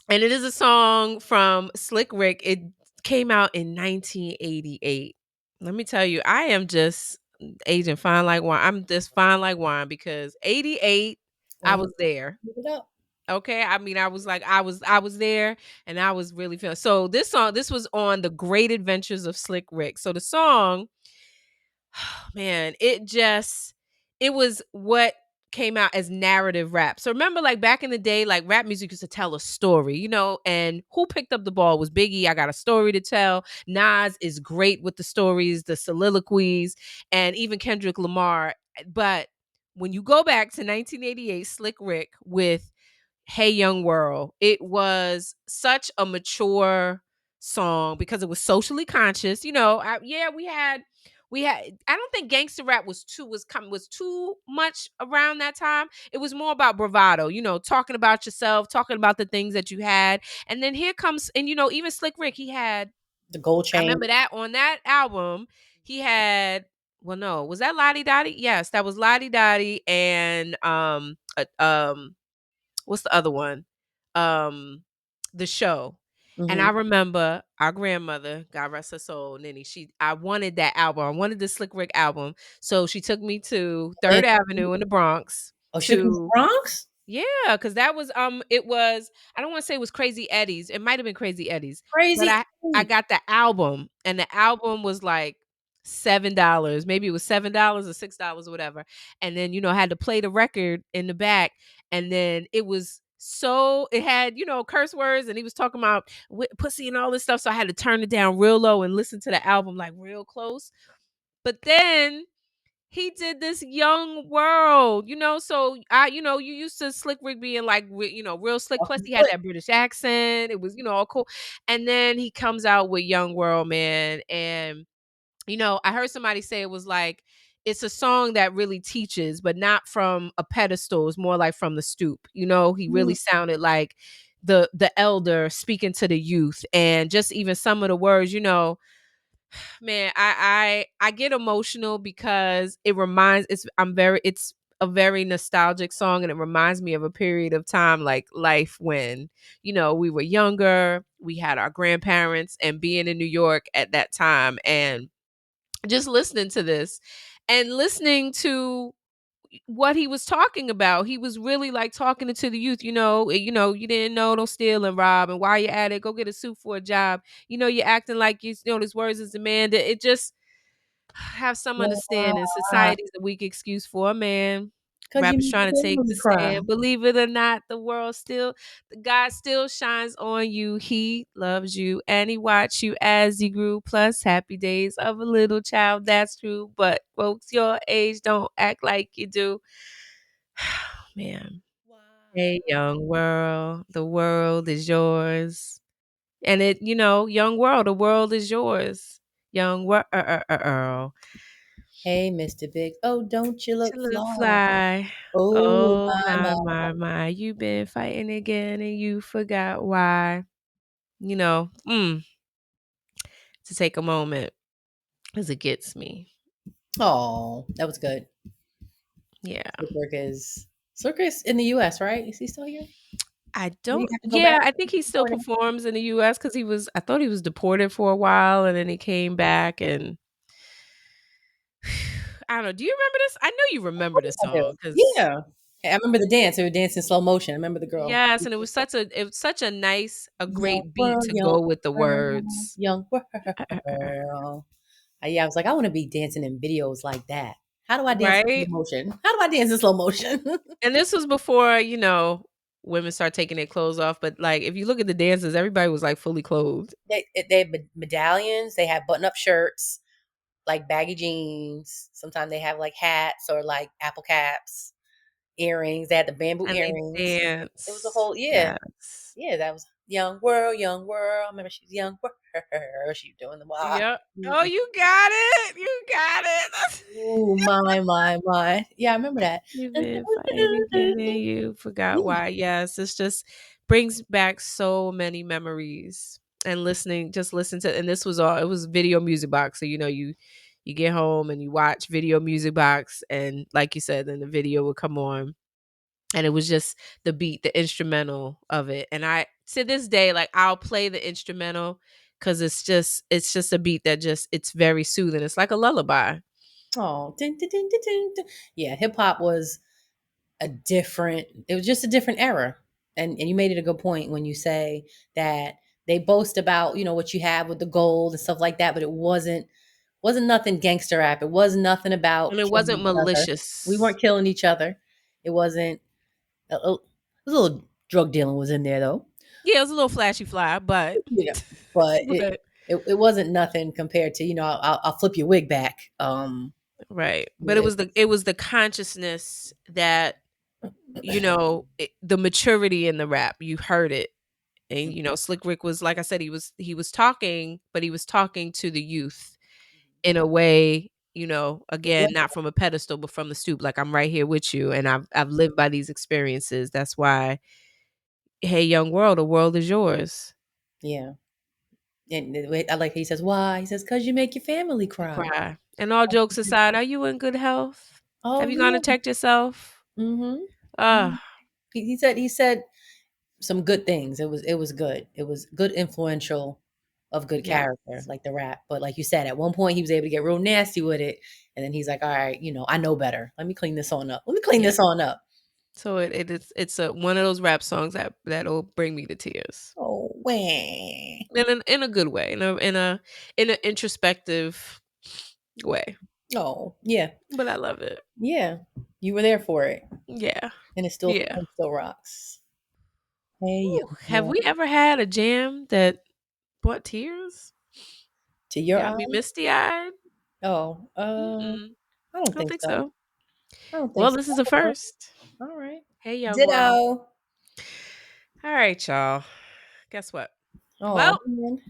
and it is a song from Slick Rick. It came out in 1988. Let me tell you, I am just aging fine like wine. I'm just fine like wine because 88, I oh, was there. look it up. Okay. I mean, I was there and I was really feeling so this was on the Great Adventures of Slick Rick. So the song, man, it was what came out as narrative rap. So remember, like back in the day, like rap music used to tell a story, and who picked up the ball was Biggie. I got a story to tell. Nas is great with the stories, the soliloquies, and even Kendrick Lamar. But when you go back to 1988, Slick Rick with "Hey Young World," it was such a mature song because it was socially conscious. Yeah, we had. I don't think gangster rap was too much around that time. It was more about bravado. Talking about yourself, talking about the things that you had, and then here comes and even Slick Rick. He had The gold I chain. remember that on that album, he had well, no, was that Lottie Dottie? Yes, that was Lottie Dottie and, what's the other one? Um, The Show. And I Mhm. remember our grandmother, God rest her soul, Ninny, I wanted that album. I wanted the Slick Rick album. So she took me to And 3rd Avenue in the Bronx oh, she took you to the to Bronx? yeah, because that was, it was I don't wanna say it was Crazy Eddie's, it might have been Crazy Eddie's, but Crazy I Eight. got the album, and the album was like $7, maybe it was $7 or $6 or whatever, and then, I had to play the record in the back, and then it had, curse words, and he was talking about pussy and all this stuff, so I had to turn it down real low and listen to the album, like, real close, but then he did this Young World, so you used to Slick Rick being like, real slick. Off Plus, the he had foot. that British accent. It was, all cool. And then he comes out with Young World, man. And, I heard somebody say it was like, it's a song that really teaches, but not from a pedestal. It's more like from the stoop. He really Mm. sounded like the elder speaking to the youth. And just even some of the words, man, I get emotional because it's a very nostalgic song, and it reminds me of a period of time like life when, we were younger, we had our grandparents and being in New York at that time, and just listening to this and listening to what he was talking about. He was really like talking to the youth, you didn't know, don't steal and rob, and while you're at it, go get a suit for a job. You're acting like these words is demanded. It just have some understanding. Why? Society's a weak excuse for a man. 'Cause you Rappers make trying to the take family the cry. stand. Believe it or not, the God still shines on you. He loves you and he watched you as you grew. Plus, happy days of a little child. That's true. But folks your age don't act like you do. Man. Hey, Why? young world, the world is yours. And young world, the world is yours. Young world. Hey, Mr. Big. Oh, don't you To look look fly? fly. Oh Oh my, my, my. my, my. You been fighting again and you forgot why. You know, mm, to take a moment because it gets me. Oh, that was good. Yeah. Slick is in the US, right? Is he still here? I Did he don't, have to go yeah, back? I think he still Deported? performs in the US because I thought he was deported for a while and then he came back and I don't know. Do you remember this? I know you Of remember course this I do. song because Yeah. I remember the dance. They were dancing slow motion. I remember the girl. yes, and it was such a a Young great beat world, to young go with the world, words. young world. Yeah, I was like, I want to be dancing in videos like that. How do I dance in slow Right? motion? How do I dance in slow motion? And this was before, women start taking their clothes off, but, like, if you look at the dances, everybody was, like, fully clothed. They have medallions. They have button up shirts, like baggy jeans. Sometimes they have like hats or like apple caps, earrings. They had the bamboo And they earrings. It was a dance. whole yeah. Yes. Yeah, that was young world, young world. I remember she was young world. She was doing the wild. Yep. Oh, you got it. You got it. Ooh, my. Yeah, I remember that. You've been fighting again and you forgot Yeah. why. Yes, it's just brings back so many memories. And just listen to, and this was all, it was video music box. So, you get home and you watch video music box, and like you said, then the video would come on, and it was just the beat, the instrumental of it. And I, to this day, like, I'll play the instrumental because it's just a beat that it's very soothing. It's like a lullaby. Oh, dun, dun, dun, dun, dun, dun. Yeah, hip hop was it was just a different era. And you made it a good point when you say that they boast about, what you have with the gold and stuff like that, but it wasn't nothing gangster rap. It was nothing And about it killing wasn't each other. We malicious. weren't killing each other. It wasn't a little drug dealing was in there though. Yeah, it was a little flashy fly, but Yeah. But but it wasn't nothing compared to, I'll flip your wig back. right. But it Yeah. was the consciousness that, the maturity in the rap. You heard it. And Slick Rick was, like I said, he was talking, but he was talking to the youth in a way, again, not from a pedestal, but from the stoop. Like, I'm right here with you, and I've lived by these experiences. That's why, hey, young world, the world is yours. Yeah. And I like how he says, why? He says, because you make your family cry. Cry. And all jokes aside, are you in good health? Have Oh you gone to yeah. check yourself? Mm-hmm. Ah, He said some good things. It was good. It was good influential of good yeah. character, like the rap. But like you said, at one point he was able to get real nasty with it. And then he's like, all right, I know better. Let me clean this on up. Let me clean Yeah. this on up. So it's a one of those rap songs that'll bring me to tears. Oh, wah. In a good way, in an introspective way. Oh, yeah. But I love it. Yeah. You were there for it. Yeah. And Yeah. it still rocks. Hey, Ooh, young have girl. we ever had a jam that brought tears? To your Got me eyes? misty-eyed? Oh, Mm-mm. I don't I don't think think so. so. I don't think Well, so. this is a first. All right. Hey, young world. Ditto. All right, y'all. Guess what? Oh, Well, man.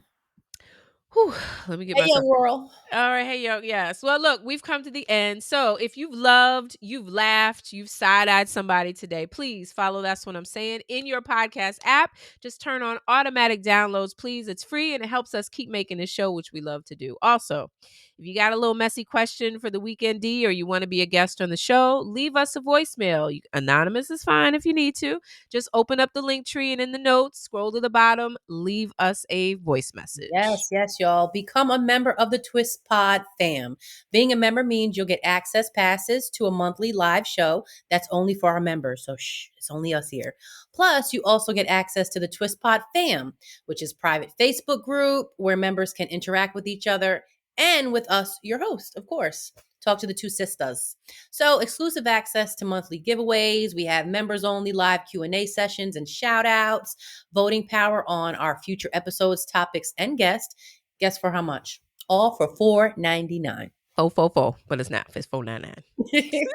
whew, let me get Hey, myself. young girl. All right, hey yo, yes. Well, look, we've come to the end. So if you've loved, you've laughed, you've side-eyed somebody today, please follow That's What I'm Saying in your podcast app. Just turn on automatic downloads, please. It's free and it helps us keep making this show, which we love to do. Also, if you got a little messy question for the Weekend D or you want to be a guest on the show, leave us a voicemail. Anonymous is fine if you need to. Just open up the link tree and in the notes, scroll to the bottom, leave us a voice message. Yes, yes, y'all. Become a member of the Twist Pod fam. Being a member means you'll get access passes to a monthly live show that's only for our members. So shh, it's only us here. Plus, you also get access to the Twist Pod fam, which is private Facebook group where members can interact with each other and with us, your host, of course. Talk to the two sisters. So, exclusive access to monthly giveaways. We have members only live Q&A sessions and shout outs, voting power on our future episodes, topics, and guests. Guess for how much? All for $4.99. 444, but it's not. It's 499.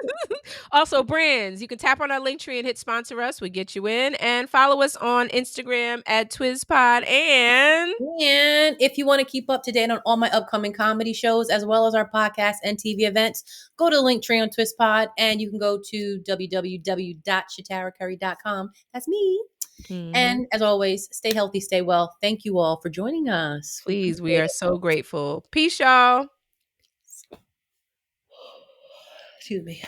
Also, brands, you can tap on our link tree and hit sponsor us. We get you in and follow us on Instagram at TwizPod. And And if you want to keep up to date on all my upcoming comedy shows, as well as our podcast and TV events, go to the link tree on TwistPod and you can go to www.shatarakcurry.com. That's me. mhm, And as always, stay healthy, stay well. Thank you all for joining us. We please, we appreciate are it. so grateful. Peace, y'all. Excuse me.